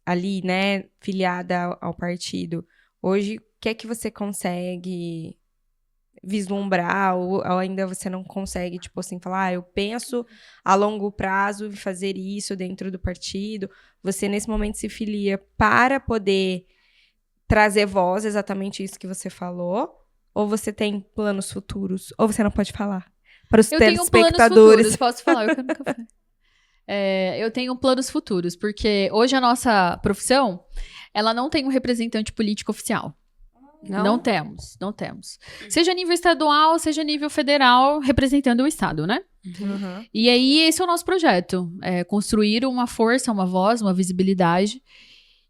ali, né, filiada ao partido, hoje, o que é que você consegue vislumbrar ou ainda você não consegue, tipo assim, falar, eu penso a longo prazo fazer isso dentro do partido? Você, nesse momento, se filia para poder trazer voz, exatamente isso que você falou? Ou você tem planos futuros? Ou você não pode falar? Para os telespectadores. Eu tenho planos futuros, posso falar, eu quero nunca falar. Eu tenho planos futuros, porque hoje a nossa profissão, ela não tem um representante político oficial. Não temos. Seja a nível estadual, seja a nível federal, representando o Estado, né? E aí, esse é o nosso projeto. Construir uma força, uma voz, uma visibilidade.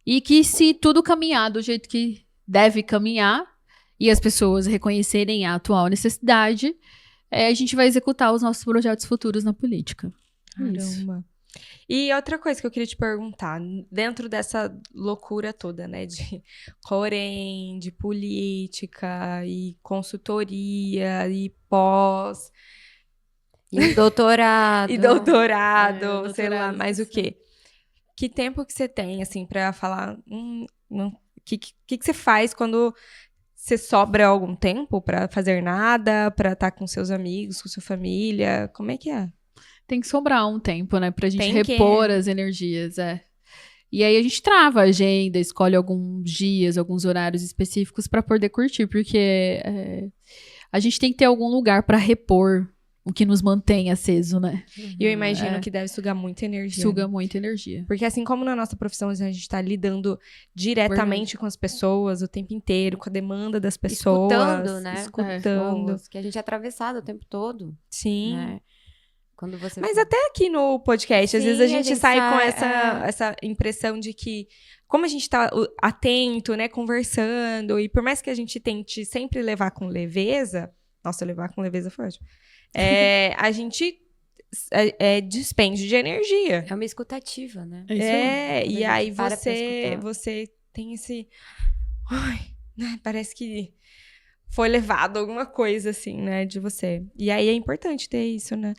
E que se tudo caminhar do jeito que deve caminhar, e as pessoas reconhecerem a atual necessidade, a gente vai executar os nossos projetos futuros na política. Caramba. E outra coisa que eu queria te perguntar, dentro dessa loucura toda, né, de Corém, de política, e consultoria, e pós... E doutorado. Sei lá, mais o quê? Que tempo que você tem, assim, pra falar... que você faz quando você sobra algum tempo pra fazer nada, pra estar com seus amigos, com sua família? Como é que é? Tem que sobrar um tempo, né? Pra gente repor as energias, E aí a gente trava a agenda, escolhe alguns dias, alguns horários específicos pra poder curtir, porque a gente tem que ter algum lugar pra repor o que nos mantém aceso, né? E eu imagino que deve sugar muita energia. Suga muita energia. Porque assim como na nossa profissão a gente tá lidando diretamente com as pessoas o tempo inteiro, com a demanda das pessoas. Escutando, né? Escutando. Que a gente é atravessado o tempo todo. Sim. Né? Quando você... Mas até aqui no podcast, às Sim, vezes a gente sai com sai, essa impressão de que, como a gente tá atento, né, conversando, e por mais que a gente tente sempre levar com leveza, nossa, levar com leveza foi ótimo, a gente despende de energia. É uma escutativa, né? E aí para pra escutar. você tem esse... Ai, né, parece que foi levado alguma coisa, assim, né, de você. E aí é importante ter isso, né?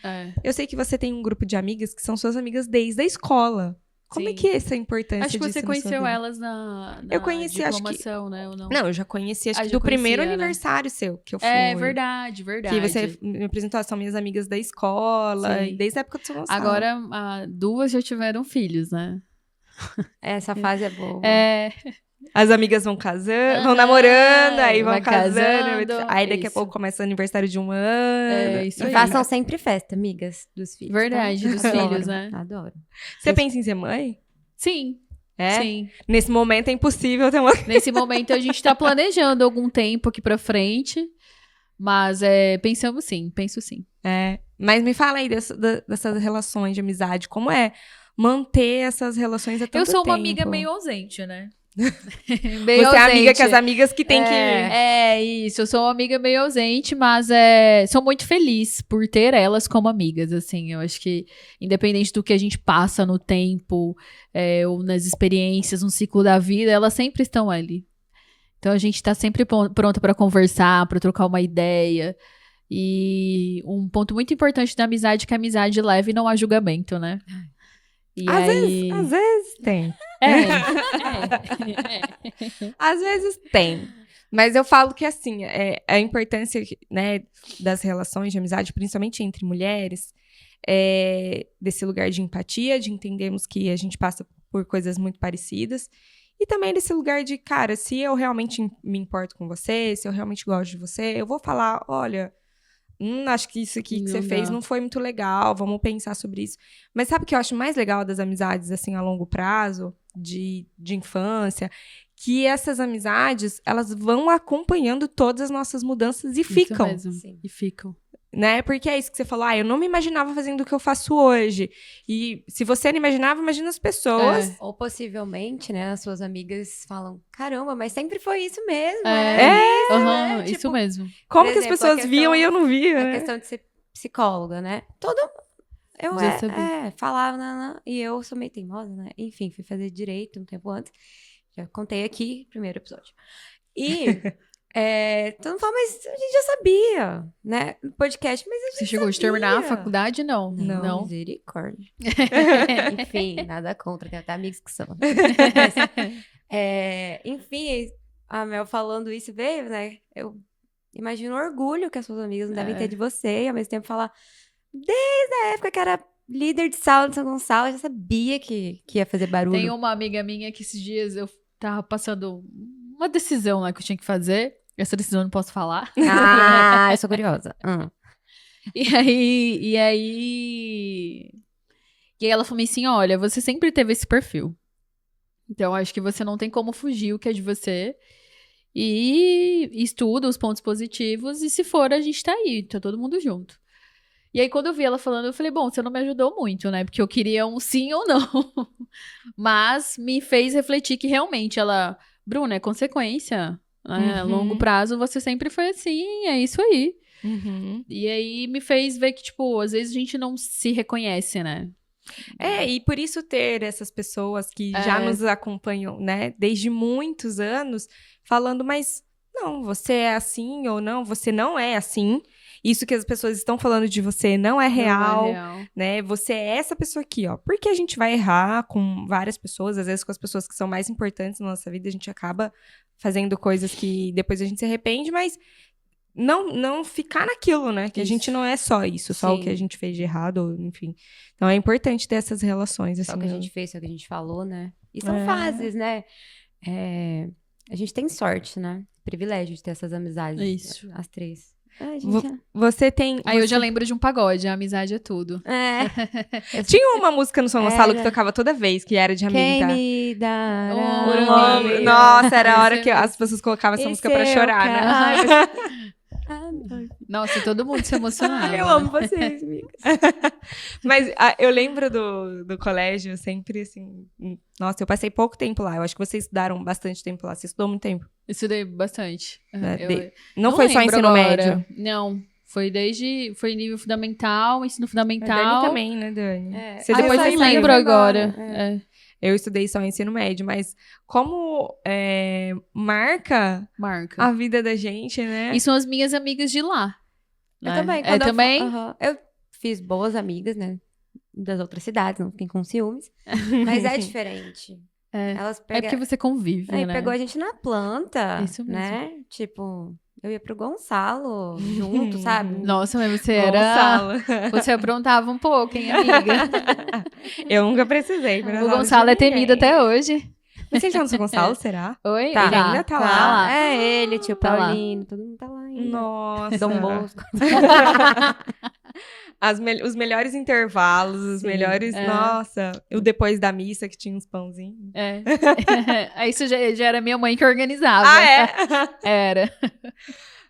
Eu sei que você tem um grupo de amigas que são suas amigas desde a escola. Como é Sim. que é essa importância Acho que disso você na sua conheceu vida? elas na Eu conheci, acho que... diplomação, né? Ou não? Não, eu já conheci, acho que já do primeiro conhecia, né? aniversário seu que eu fui. É verdade. Que você me apresentou, são minhas amigas da escola, Sim. desde a época do São Gonçalo. Agora, 2 já tiveram filhos, né? Essa fase é boa. As amigas vão casando, vão Aham, namorando, aí vão vai casando. casando, Aí daqui a isso. pouco começa o aniversário de um ano. É, isso E aí. façam sempre festa, amigas dos filhos. Verdade, tá? dos Adoro, filhos, né? Adoro. Você pensa em ser mãe? Sim. É? Sim. Nesse momento é impossível ter uma... Nesse momento a gente tá planejando algum tempo aqui pra frente. Mas penso sim. Mas me fala aí dessas relações de amizade. Como é manter essas relações há tanto tempo? Eu sou uma amiga meio ausente, né? Você é a amiga que as amigas que tem que... Isso. Eu sou uma amiga meio ausente, mas sou muito feliz por ter elas como amigas, assim. Eu acho que, independente do que a gente passa no tempo, ou nas experiências, no ciclo da vida, elas sempre estão ali. Então, a gente tá sempre pronta pra conversar, pra trocar uma ideia. E um ponto muito importante da amizade é que a amizade leva e não há julgamento, né? E Às vezes tem. Às vezes tem. Mas eu falo que, assim, a importância, né, das relações de amizade, principalmente entre mulheres, desse lugar de empatia, de entendermos que a gente passa por coisas muito parecidas. E também desse lugar de, cara, se eu realmente me importo com você, se eu realmente gosto de você, eu vou falar, olha... acho que isso aqui que você fez não foi muito legal, vamos pensar sobre isso. Mas sabe o que eu acho mais legal das amizades, assim, a longo prazo, de infância? Que essas amizades, elas vão acompanhando todas as nossas mudanças e ficam. Isso mesmo. E ficam. Né? Porque é isso que você falou, eu não me imaginava fazendo o que eu faço hoje. E se você não imaginava, imagina as pessoas. Ou possivelmente, né, as suas amigas falam, caramba, mas sempre foi isso mesmo. Isso Tipo, mesmo. Como por que as exemplo, pessoas viam e eu não via, A né? questão de ser psicóloga, né? Eu Já sabia. falava, e eu sou meio teimosa, né? Enfim, fui fazer direito um tempo antes. Já contei aqui, primeiro episódio. E todo mundo fala, mas a gente já sabia, né? No podcast, mas a gente Você chegou de terminar a faculdade? Não. Não. Misericórdia. Enfim, nada contra, tem até amigos que são. Enfim, a Mel falando isso veio, né? Eu imagino o orgulho que as suas amigas não devem ter de você, e ao mesmo tempo falar, desde a época que era líder de sala de São Gonçalo, eu já sabia que ia fazer barulho. Tem uma amiga minha que esses dias eu tava passando uma decisão lá que eu tinha que fazer. Essa decisão eu não posso falar. Eu sou curiosa. E aí ela falou assim, olha, você sempre teve esse perfil. Então, acho que você não tem como fugir o que é de você. E estuda os pontos positivos. E se for, a gente tá aí, tá todo mundo junto. E aí, quando eu vi ela falando, eu falei, bom, você não me ajudou muito, né? Porque eu queria um sim ou não. Mas me fez refletir que realmente Bruna, é consequência. Né? A longo prazo, você sempre foi assim, é isso aí. E aí, me fez ver que, tipo, às vezes a gente não se reconhece, né? E por isso ter essas pessoas que já nos acompanham, né, desde muitos anos, falando, mas não, você é assim ou não, você não é assim. Isso que as pessoas estão falando de você não é real, né? Você é essa pessoa aqui, ó. Porque a gente vai errar com várias pessoas, às vezes com as pessoas que são mais importantes na nossa vida, a gente acaba fazendo coisas que depois a gente se arrepende, mas não ficar naquilo, né? Que a gente não é só isso, só o que a gente fez de errado, enfim. Então é importante ter essas relações, assim. Só o que a gente fez, só o que a gente falou, né? E são fases, né? A gente tem sorte, né? Privilégio de ter essas amizades. Isso. As 3. A gente... Você tem... Aí eu já lembro de um pagode, a amizade é tudo. Tinha uma música no São Gonçalo que tocava toda vez, que era de Quem amiga. me dará Oh, um amigo. Nossa, era a hora Esse que é as pessoas colocavam essa Esse música pra eu chorar, quero. né? Ai, mas... Nossa, todo mundo se emocionava. eu amo vocês, amigas. Mas eu lembro do colégio sempre, assim... Nossa, eu passei pouco tempo lá. Eu acho que vocês estudaram bastante tempo lá. Você estudou muito tempo. Estudei bastante. Não foi só lembro ensino agora. médio. Não. Foi nível fundamental, ensino A fundamental. Dani também, né, Dani? Você Depois depois eu saiu lembro agora. Eu estudei só ensino médio, mas como marca Marca. a vida da gente, né? E são as minhas amigas de lá. Eu né? também. É, também? Eu fiz boas amigas, né? Das outras cidades, não fiquem com ciúmes. Mas é diferente. Elas É porque você convive, né? Pegou a gente na planta, Isso mesmo. né? Tipo, eu ia pro Gonçalo junto, sabe? Nossa, mas você Gonçalo. Você aprontava um pouco, hein, amiga? Eu nunca precisei. O Gonçalo é temido até hoje. Você já no São Gonçalo, será? Oi? Tá. Ele Ainda tá lá. É ele, tio Tá lá. Paulino, todo mundo tá lá ainda. Nossa. Dom Bosco. Os melhores intervalos, os Sim, melhores... Nossa, o depois da missa que tinha uns pãozinhos. Isso já era minha mãe que organizava. Ah, é? Era.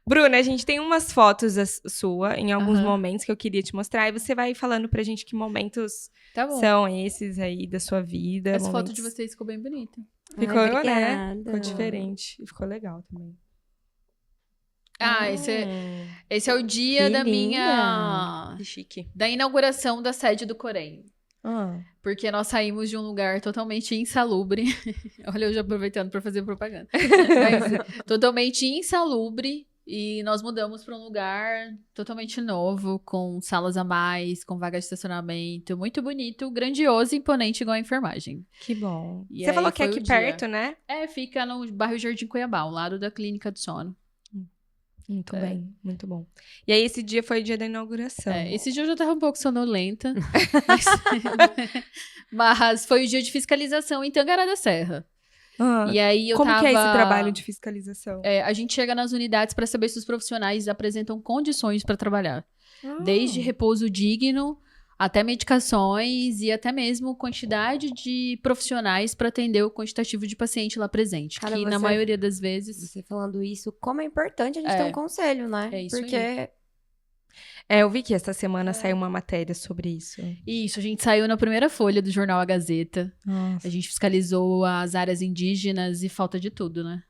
Bruna, a gente tem umas fotos sua em alguns Aham. momentos que eu queria te mostrar. E você vai falando pra gente que momentos Tá bom. são esses aí da sua vida. Essa foto momentos... de vocês ficou bem bonita. Ficou, Ai, né? obrigada. Ficou diferente. E ficou legal também. Esse é o dia Que da linda. minha... Que chique. Da inauguração da sede do Corém. Ah. Porque nós saímos de um lugar totalmente insalubre. Olha, eu já aproveitando para fazer propaganda. Mas, totalmente insalubre. E nós mudamos para um lugar totalmente novo, com salas a mais, com vaga de estacionamento. Muito bonito, grandioso e imponente igual a enfermagem. Que bom. E Você aí falou que é foi o aqui dia. perto, né? Fica no bairro Jardim Cuiabá, ao lado da Clínica do Sono. Muito bem, muito bom. E aí, esse dia foi o dia da inauguração. Esse dia eu já tava um pouco sonolenta. Mas foi o dia de fiscalização em Tangará da Serra. E aí eu Como tava... que é esse trabalho de fiscalização? A gente chega nas unidades para saber se os profissionais apresentam condições para trabalhar. Desde repouso digno, até medicações e até mesmo quantidade de profissionais para atender o quantitativo de paciente lá presente. Cara, que na você- maioria das vezes... Você falando isso, como é importante a gente ter um conselho, né? É isso Porque aí. Eu vi que essa semana saiu uma matéria sobre isso. Isso, a gente saiu na primeira folha do jornal A Gazeta. Nossa. A gente fiscalizou as áreas indígenas e falta de tudo, né?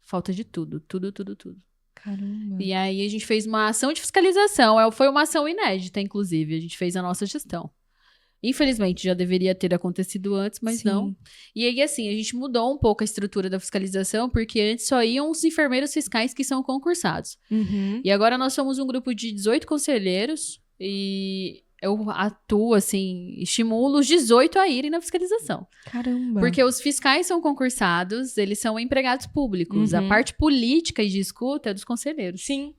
Falta de tudo. Tudo. Caramba. E aí a gente fez uma ação de fiscalização. Foi uma ação inédita, inclusive. A gente fez a nossa gestão. Infelizmente, já deveria ter acontecido antes, mas Sim. não. E aí, assim, a gente mudou um pouco a estrutura da fiscalização, porque antes só iam os enfermeiros fiscais que são concursados. Uhum. E agora nós somos um grupo de 18 conselheiros e eu atuo, assim, estimulo os 18 a irem na fiscalização. Caramba. Porque os fiscais são concursados, eles são empregados públicos. Uhum. A parte política e de escuta é dos conselheiros. Sim.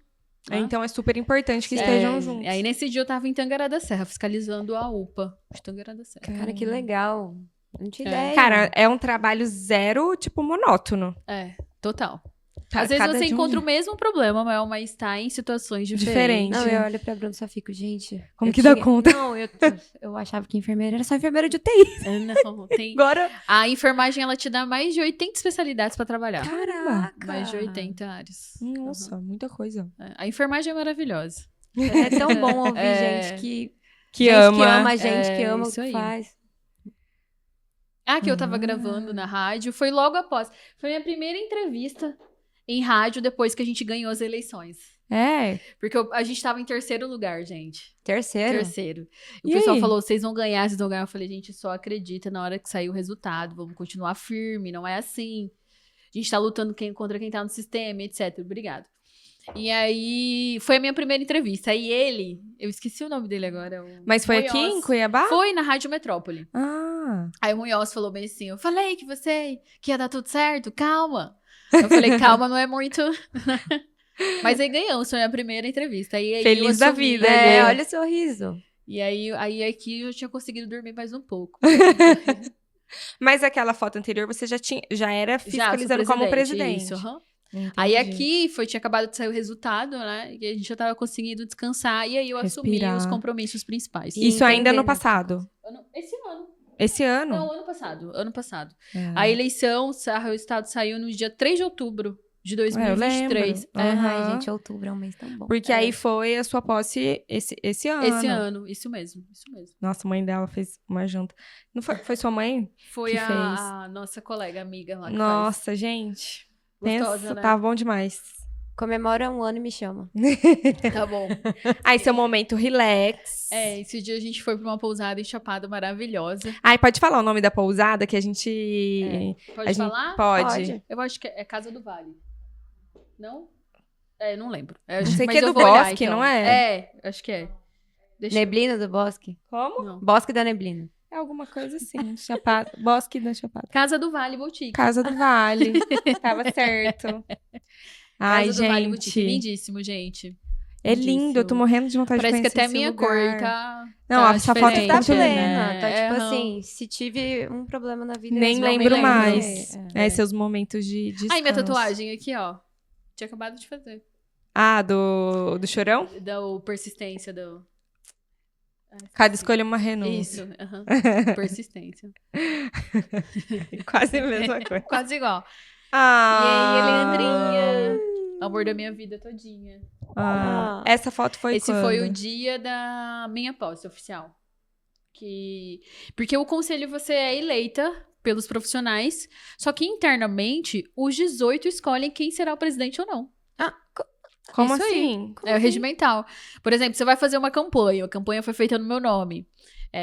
Tá? Então é super importante que estejam juntos. Aí nesse dia eu tava em Tangará da Serra, fiscalizando a UPA de Tangará da Serra. Cara, que legal. Não tinha ideia. Cara, é um trabalho zero, tipo, monótono. Total. Às vezes Cada você dia um encontra dia. o mesmo problema, mas está em situações diferentes. Diferente. Não, eu olho pra Bruna e só fico, gente... Como eu que dá tinha- conta? Não, eu achava que enfermeira era só enfermeira de UTI. Não, tem... Agora. A enfermagem, ela te dá mais de 80 especialidades pra trabalhar. Caramba. Mais de 80 áreas. Nossa, muita coisa. A enfermagem é maravilhosa. É tão bom ouvir É. gente que... Que gente ama. que ama a gente, que ama o isso que aí. faz. Que eu tava gravando na rádio, foi logo após. Foi minha primeira entrevista em rádio depois que a gente ganhou as eleições. É. Porque a gente tava em terceiro lugar, gente. Terceiro? Terceiro. O E pessoal aí? falou, vocês vão ganhar, vocês vão ganhar. Eu falei, gente, só acredita na hora que sair o resultado. Vamos continuar firme, não é assim. A gente tá lutando contra quem tá no sistema, etc. Obrigado. E aí, foi a minha primeira entrevista. Aí ele, eu esqueci o nome dele agora. Mas foi aqui em Cuiabá? Foi na Rádio Metrópole. Ah. Aí o Munhoz falou bem assim, eu falei que ia dar tudo certo, calma. Eu falei, calma, não é muito... Mas aí ganhamos, foi a minha primeira entrevista. Aí Feliz eu da assumi, vida, É, né? olha o sorriso. E aí aqui eu tinha conseguido dormir mais um pouco. Mas aquela foto anterior, você já era fiscalizando como presidente. Isso, aham. Entendi. Aí aqui tinha acabado de sair o resultado, né? E a gente já tava conseguindo descansar. E aí eu assumi Respirar. os compromissos principais. Isso ainda no entendendo. passado? Esse ano. Esse ano? Não, ano passado. Ano passado. Ah. A eleição, o resultado saiu no dia 3 de outubro de Eu 2023. lembro. É, Aham. Ai, gente, outubro é um mês tão bom. Porque aí foi a sua posse esse ano. esse ano, isso mesmo. Nossa, a mãe dela fez uma janta. Não foi sua mãe? Foi Que a nossa colega, amiga lá que Nossa, gente. Gostosa, Pensa, né? tá bom demais. Comemora um ano e me chama. faz. Tá bom. Aí, seu momento relax. Esse dia a gente foi pra uma pousada em Chapada maravilhosa. Ai, pode falar o nome da pousada que a gente... Pode a gente falar? pode. Eu acho que é Casa do Vale. Não? Não lembro. Não sei mas que é eu do vou olhar, bosque, então. não é? Acho que é. Deixa eu- Neblina do Bosque? Como? Não. Bosque da Neblina. É alguma coisa assim. Chapada, Bosque da Chapada. Casa do Vale Boutique. Casa do Vale. Tava certo. Ai, Casa do Vale Boutique. gente. Lindíssimo, gente. É lindo. Eu tô morrendo de vontade Parece de que conhecer até a esse minha lugar. cor tá. Não, tá essa foto diferente, tá Tá plena. plena. Tá tipo aham. assim, se tive um problema na vida... Nem eu lembro me mais. É. Seus momentos de descanso. Ai, minha tatuagem aqui, ó. Tinha acabado de fazer. Ah, do Chorão? Da persistência do. Cada escolha uma Renault. Isso, aham. Persistência. Quase a mesma coisa. Quase igual. Ah. E aí, Leandrinha? Amor da minha vida todinha. Ah. Essa foto foi Esse quando? foi o dia da minha posse oficial. Porque o conselho você é eleita pelos profissionais, só que internamente os 18 escolhem quem será o presidente ou não. Como Isso aí. assim? É o regimental. Por exemplo, você vai fazer uma campanha, a campanha foi feita no meu nome.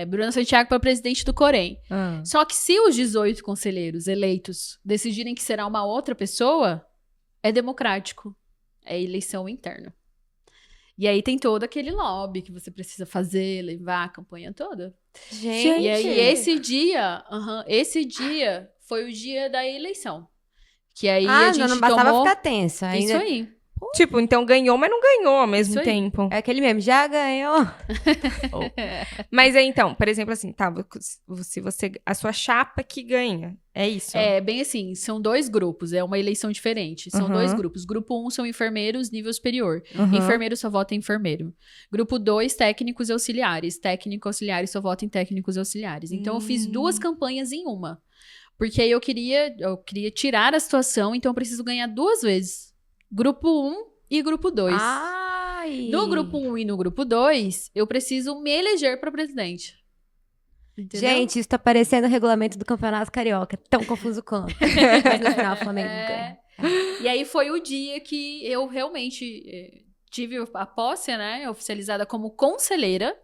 Bruna Santiago para presidente do Corém. Ah. Só que se os 18 conselheiros eleitos decidirem que será uma outra pessoa, é democrático. É eleição interna. E aí tem todo aquele lobby que você precisa fazer, levar a campanha toda. Gente, E aí esse dia foi o dia da eleição. Que aí a gente não bastava tomou... ficar tensa. Ainda... Isso aí. Tipo, então ganhou, mas não ganhou ao mesmo Isso aí. tempo. É aquele mesmo, já ganhou. Mas aí, então, por exemplo, assim, tá, se você... A sua chapa que ganha, é isso? É, bem assim, são 2 grupos, é uma eleição diferente. São Uhum. 2 grupos. Grupo 1 são enfermeiros nível superior. Uhum. Enfermeiro só vota em enfermeiro. Grupo 2, técnicos e auxiliares. Técnico auxiliares só vota em técnicos e auxiliares. Então, eu fiz 2 campanhas em uma. Porque aí eu queria tirar a situação, então eu preciso ganhar 2 vezes. Grupo 1 e grupo 2. Ai. No grupo 1 e no grupo 2, eu preciso me eleger para presidente. Entendeu? Gente, isso tá parecendo o regulamento do Campeonato Carioca. Tão confuso quanto. Mas no final, o Flamengo ganha. E aí foi o dia que eu realmente tive a posse, né, oficializada como conselheira.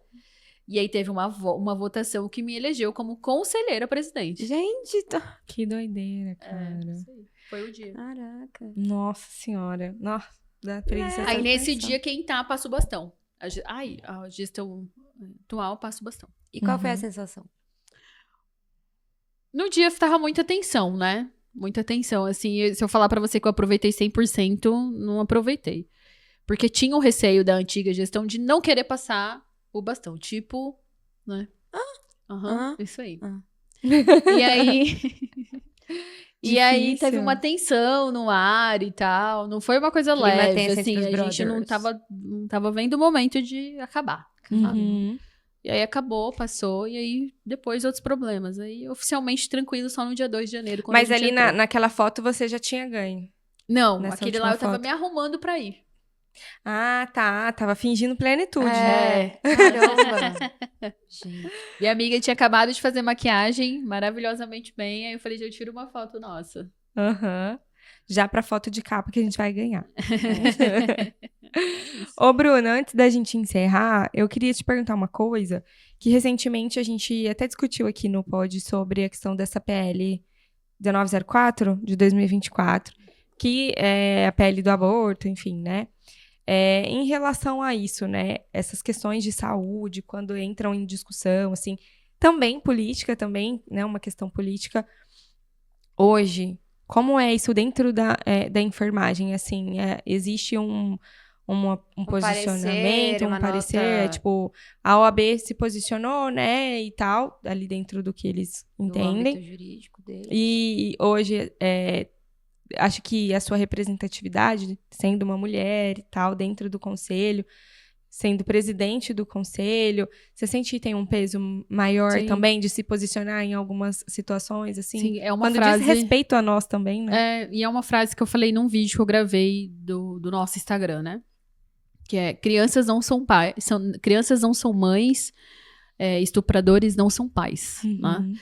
E aí teve uma votação que me elegeu como conselheira presidente. Gente, Que doideira, cara. Isso aí. Foi o dia. caraca. Nossa senhora. Nossa, dá preguiça. Aí essa nesse pensão. dia quem tá passa o bastão. A gestão atual passa o bastão. E qual foi a Uhum. sensação? No dia tava muita tensão, né? Muita tensão. Assim, se eu falar pra você que eu aproveitei 100%, não aproveitei. Porque tinha o receio da antiga gestão de não querer passar o bastão. Tipo, né? Aham, isso aí. E aí... E aí Difícil. teve uma tensão no ar e tal. Não foi uma coisa Clima leve, tenso assim. entre os A gente não brothers. tava vendo o momento de acabar. Uhum. E aí acabou, passou, e aí depois outros problemas. Aí oficialmente tranquilo só no dia 2 de janeiro. Quando Mas a gente ali entrou. naquela foto você já tinha ganho. Não, nessa aquele última lá eu tava foto. me arrumando pra ir. Ah, tá. Tava fingindo plenitude. Caramba. Gente. Minha amiga tinha acabado de fazer maquiagem maravilhosamente bem. Aí eu falei, já eu tiro uma foto nossa. Aham. Já pra foto de capa que a gente vai ganhar. Ô, Bruna, antes da gente encerrar, eu queria te perguntar uma coisa que recentemente a gente até discutiu aqui no pod sobre a questão dessa PL 1904 de 2024, que é a PL do aborto, enfim, né? Em relação a isso, né? Essas questões de saúde, quando entram em discussão, assim, também política, também, né? Uma questão política. Hoje, como é isso dentro da enfermagem? Assim, existe um posicionamento, uma um parecer. nota- Tipo, a OAB se posicionou, né, e tal, ali dentro do que eles do entendem. âmbito jurídico dele. E hoje, acho que a sua representatividade, sendo uma mulher e tal, dentro do conselho, sendo presidente do conselho, você sente que tem um peso maior Sim. também de se posicionar em algumas situações, assim? Sim, é uma Quando frase... diz respeito a nós também, né? E é uma frase que eu falei num vídeo que eu gravei do nosso Instagram, né? Que é, crianças não são pais, crianças não são mães, estupradores não são pais, né? Uhum.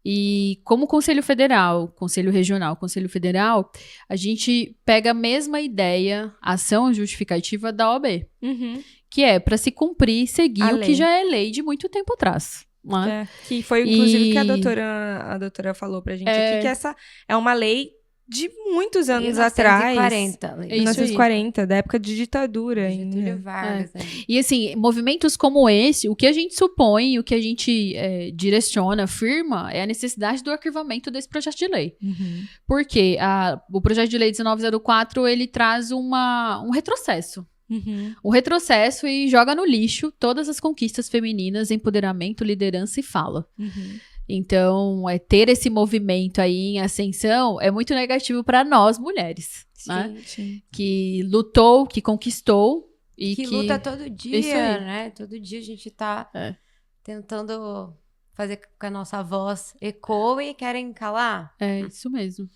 E como Conselho Federal, Conselho Regional, Conselho Federal, a gente pega a mesma ideia, ação justificativa da OAB, Uhum. que é para se cumprir e seguir A o lei. que já é lei de muito tempo atrás. Né? Que foi, inclusive, E- que a doutora falou pra gente aqui, que essa é uma lei de muitos anos atrás. 1940. É isso aí. 1940, da época de ditadura Getúlio ainda. Vargas. ali. E assim, movimentos como esse, o que a gente supõe, o que a gente direciona, afirma, é a necessidade do arquivamento desse projeto de lei. Uhum. Porque o projeto de lei 1904, ele traz um retrocesso. Uhum. Um retrocesso e joga no lixo todas as conquistas femininas, empoderamento, liderança e fala. Uhum. Então, ter esse movimento aí em ascensão é muito negativo para nós, mulheres. Né? Sim. Que lutou, que conquistou e Que que... luta todo Isso dia, aí. né? Todo dia a gente tá É. tentando fazer com que a nossa voz ecoe e querem calar. É isso mesmo.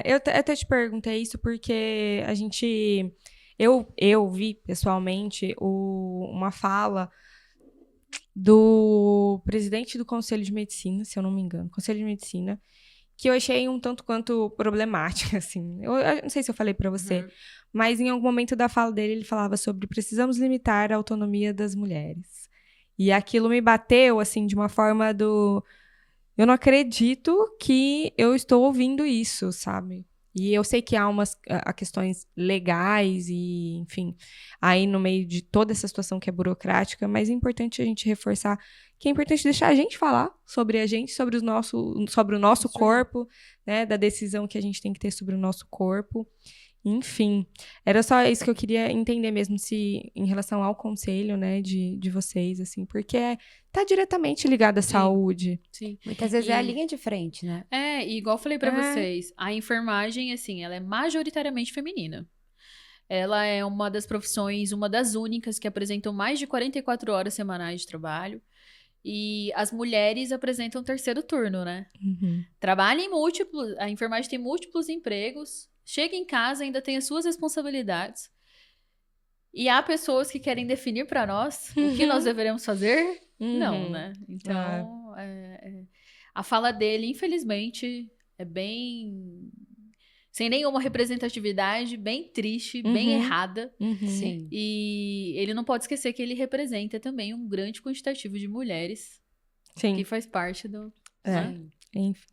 Eu até te perguntei isso porque a gente... Eu vi, pessoalmente, uma fala do presidente do Conselho de Medicina, se eu não me engano, Conselho de Medicina, que eu achei um tanto quanto problemática, assim. Eu não sei se eu falei pra você, mas em algum momento da fala dele, ele falava sobre precisamos limitar a autonomia das mulheres. E aquilo me bateu, assim, de uma forma do... Eu não acredito que eu estou ouvindo isso, sabe? E eu sei que há questões legais e, enfim, aí no meio de toda essa situação que é burocrática, mas é importante a gente reforçar que é importante deixar a gente falar sobre a gente, sobre o nosso corpo, né, da decisão que a gente tem que ter sobre o nosso corpo. Enfim, era só isso que eu queria entender mesmo, se em relação ao conselho, né, de vocês, assim, porque tá diretamente ligado à saúde. Sim. Muitas vezes é a linha de frente, né? E igual eu falei pra vocês, a enfermagem, assim, ela é majoritariamente feminina. Ela é uma das profissões, uma das únicas que apresentam mais de 44 horas semanais de trabalho. E as mulheres apresentam terceiro turno, né? Uhum. Trabalha em múltiplos, a enfermagem tem múltiplos empregos, chega em casa, ainda tem as suas responsabilidades. E há pessoas que querem definir pra nós o que nós deveremos fazer. Não, né? Então, a fala dele, infelizmente, é bem... sem nenhuma representatividade, bem triste, bem errada. Sim. E ele não pode esquecer que ele representa também um grande quantitativo de mulheres Sim. que faz parte do... Sim. Enfim.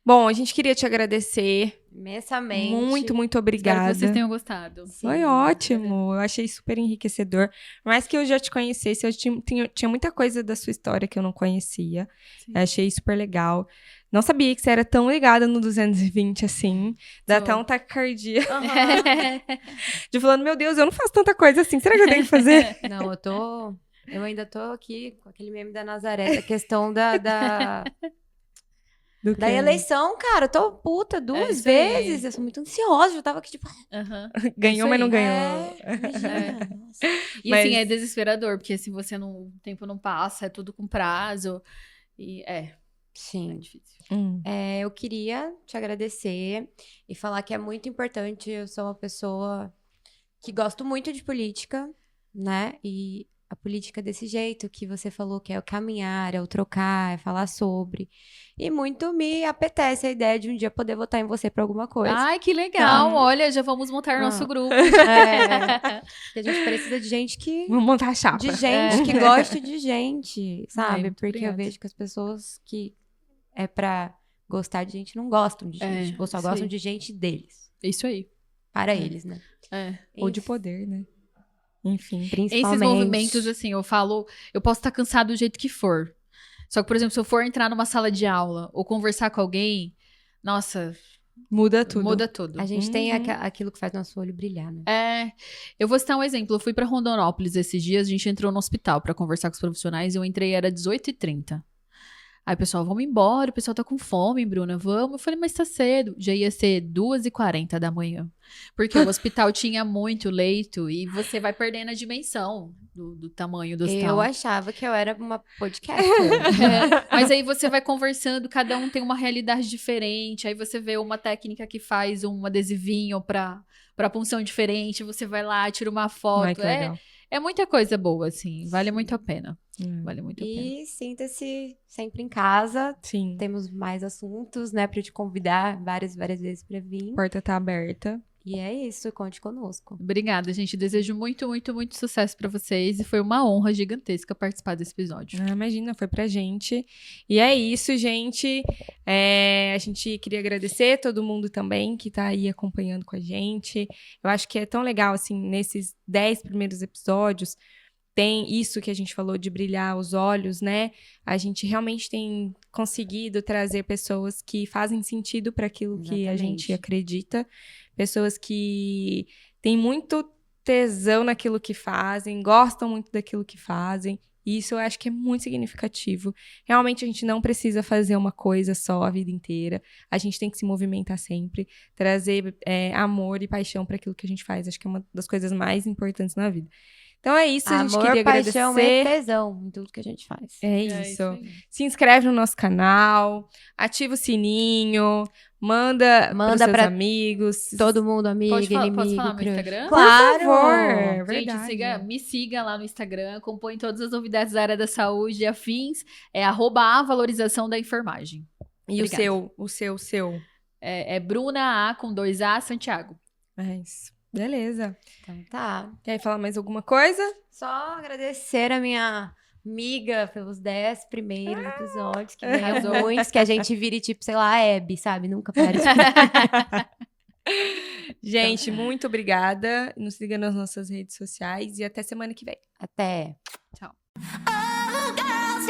Bom, a gente queria te agradecer. Imensamente. Muito, muito Espero obrigada. que vocês tenham gostado. Sim. Foi ótimo, eu achei super enriquecedor. Por mais que eu já te conhecesse, eu tinha muita coisa da sua história que eu não conhecia. Sim. Eu achei super legal. Não sabia que você era tão ligada no 220 assim. Dá até um taquicardia. De falando, meu Deus, eu não faço tanta coisa assim. Será que eu tenho que fazer? Não, eu ainda tô aqui com aquele meme da Nazaré, a questão da Do Da quê? eleição, cara, eu tô puta duas isso aí. vezes. Eu sou muito ansiosa, já tava aqui tipo. Ganhou, Isso mas não aí. ganhou. Imagina. Nossa. E Mas- assim, é desesperador, porque se você não... o tempo não passa, é tudo com prazo. E é Sim. difícil. Eu queria te agradecer e falar que é muito importante. Eu sou uma pessoa que gosto muito de política, né? E a política desse jeito que você falou, que é o caminhar, é o trocar, é falar sobre. E muito me apetece a ideia de um dia poder votar em você pra alguma coisa. Ai, que legal! Tá. Olha, já vamos montar nosso grupo. Porque a gente precisa de gente que... Vamos montar a chapa. De gente que gosta de gente, sabe? muito Porque obrigada. eu vejo que as pessoas que é pra gostar de gente não gostam de gente. Ou só isso gostam aí. de gente deles. Isso aí. Para eles, né? Ou de poder, né? Enfim. Principalmente. Esses movimentos, assim, eu falo, eu posso estar cansado do jeito que for. Só que, por exemplo, se eu for entrar numa sala de aula ou conversar com alguém, nossa, Muda tudo. Muda tudo. A gente tem aquilo que faz nosso olho brilhar, né? Eu vou citar um exemplo. Eu fui pra Rondonópolis esses dias, a gente entrou no hospital pra conversar com os profissionais. Eu entrei, era 18h30. Aí, pessoal, vamos embora, o pessoal tá com fome, Bruna, vamos. Eu falei, mas tá cedo. Já ia ser 2h40 da manhã. Porque o hospital tinha muito leito e você vai perdendo a dimensão do tamanho do hospital. Eu achava que eu era uma podcaster. Mas aí você vai conversando, cada um tem uma realidade diferente. Aí você vê uma técnica que faz um adesivinho pra punção diferente. Você vai lá, tira uma foto. Ai, que legal. É muita coisa boa, assim. Vale muito a pena. Vale muito a pena. E sinta-se sempre em casa. Sim. Temos mais assuntos, né, pra te convidar várias vezes pra vir. A porta tá aberta. E é isso, conte conosco. Obrigada, gente. Desejo muito, muito, muito sucesso pra vocês. E foi uma honra gigantesca participar desse episódio. Imagina, foi pra gente. E é isso, gente. A gente queria agradecer todo mundo também que tá aí acompanhando com a gente. Eu acho que é tão legal, assim, nesses 10 primeiros episódios, tem isso que a gente falou de brilhar os olhos, né? A gente realmente tem conseguido trazer pessoas que fazem sentido para aquilo que a gente acredita. Pessoas que têm muito tesão naquilo que fazem, gostam muito daquilo que fazem. E isso eu acho que é muito significativo. Realmente a gente não precisa fazer uma coisa só a vida inteira. A gente tem que se movimentar sempre, trazer amor e paixão para aquilo que a gente faz. Acho que é uma das coisas mais importantes na vida. Então é isso, a gente queria agradecer. Paixão e tesão em tudo que a gente faz. É isso. Se inscreve no nosso canal, ativa o sininho, manda pros seus amigos. Todo mundo, amigo, inimigo. Posso falar no Instagram? Claro! Por favor, verdade. Gente, me siga lá no Instagram, acompanhe todas as novidades da área da saúde e afins. É @a valorização da enfermagem. E Obrigada. o seu? É Bruna A com 2A Santiago. É isso. Beleza. Então tá. Quer falar mais alguma coisa? Só agradecer a minha amiga pelos 10 primeiros episódios, que ganhou muitos, que a gente vire tipo, sei lá, a Hebe, sabe? Nunca parece. Gente, muito obrigada. Nos siga nas nossas redes sociais e até semana que vem. Até. Tchau. Oh, girls,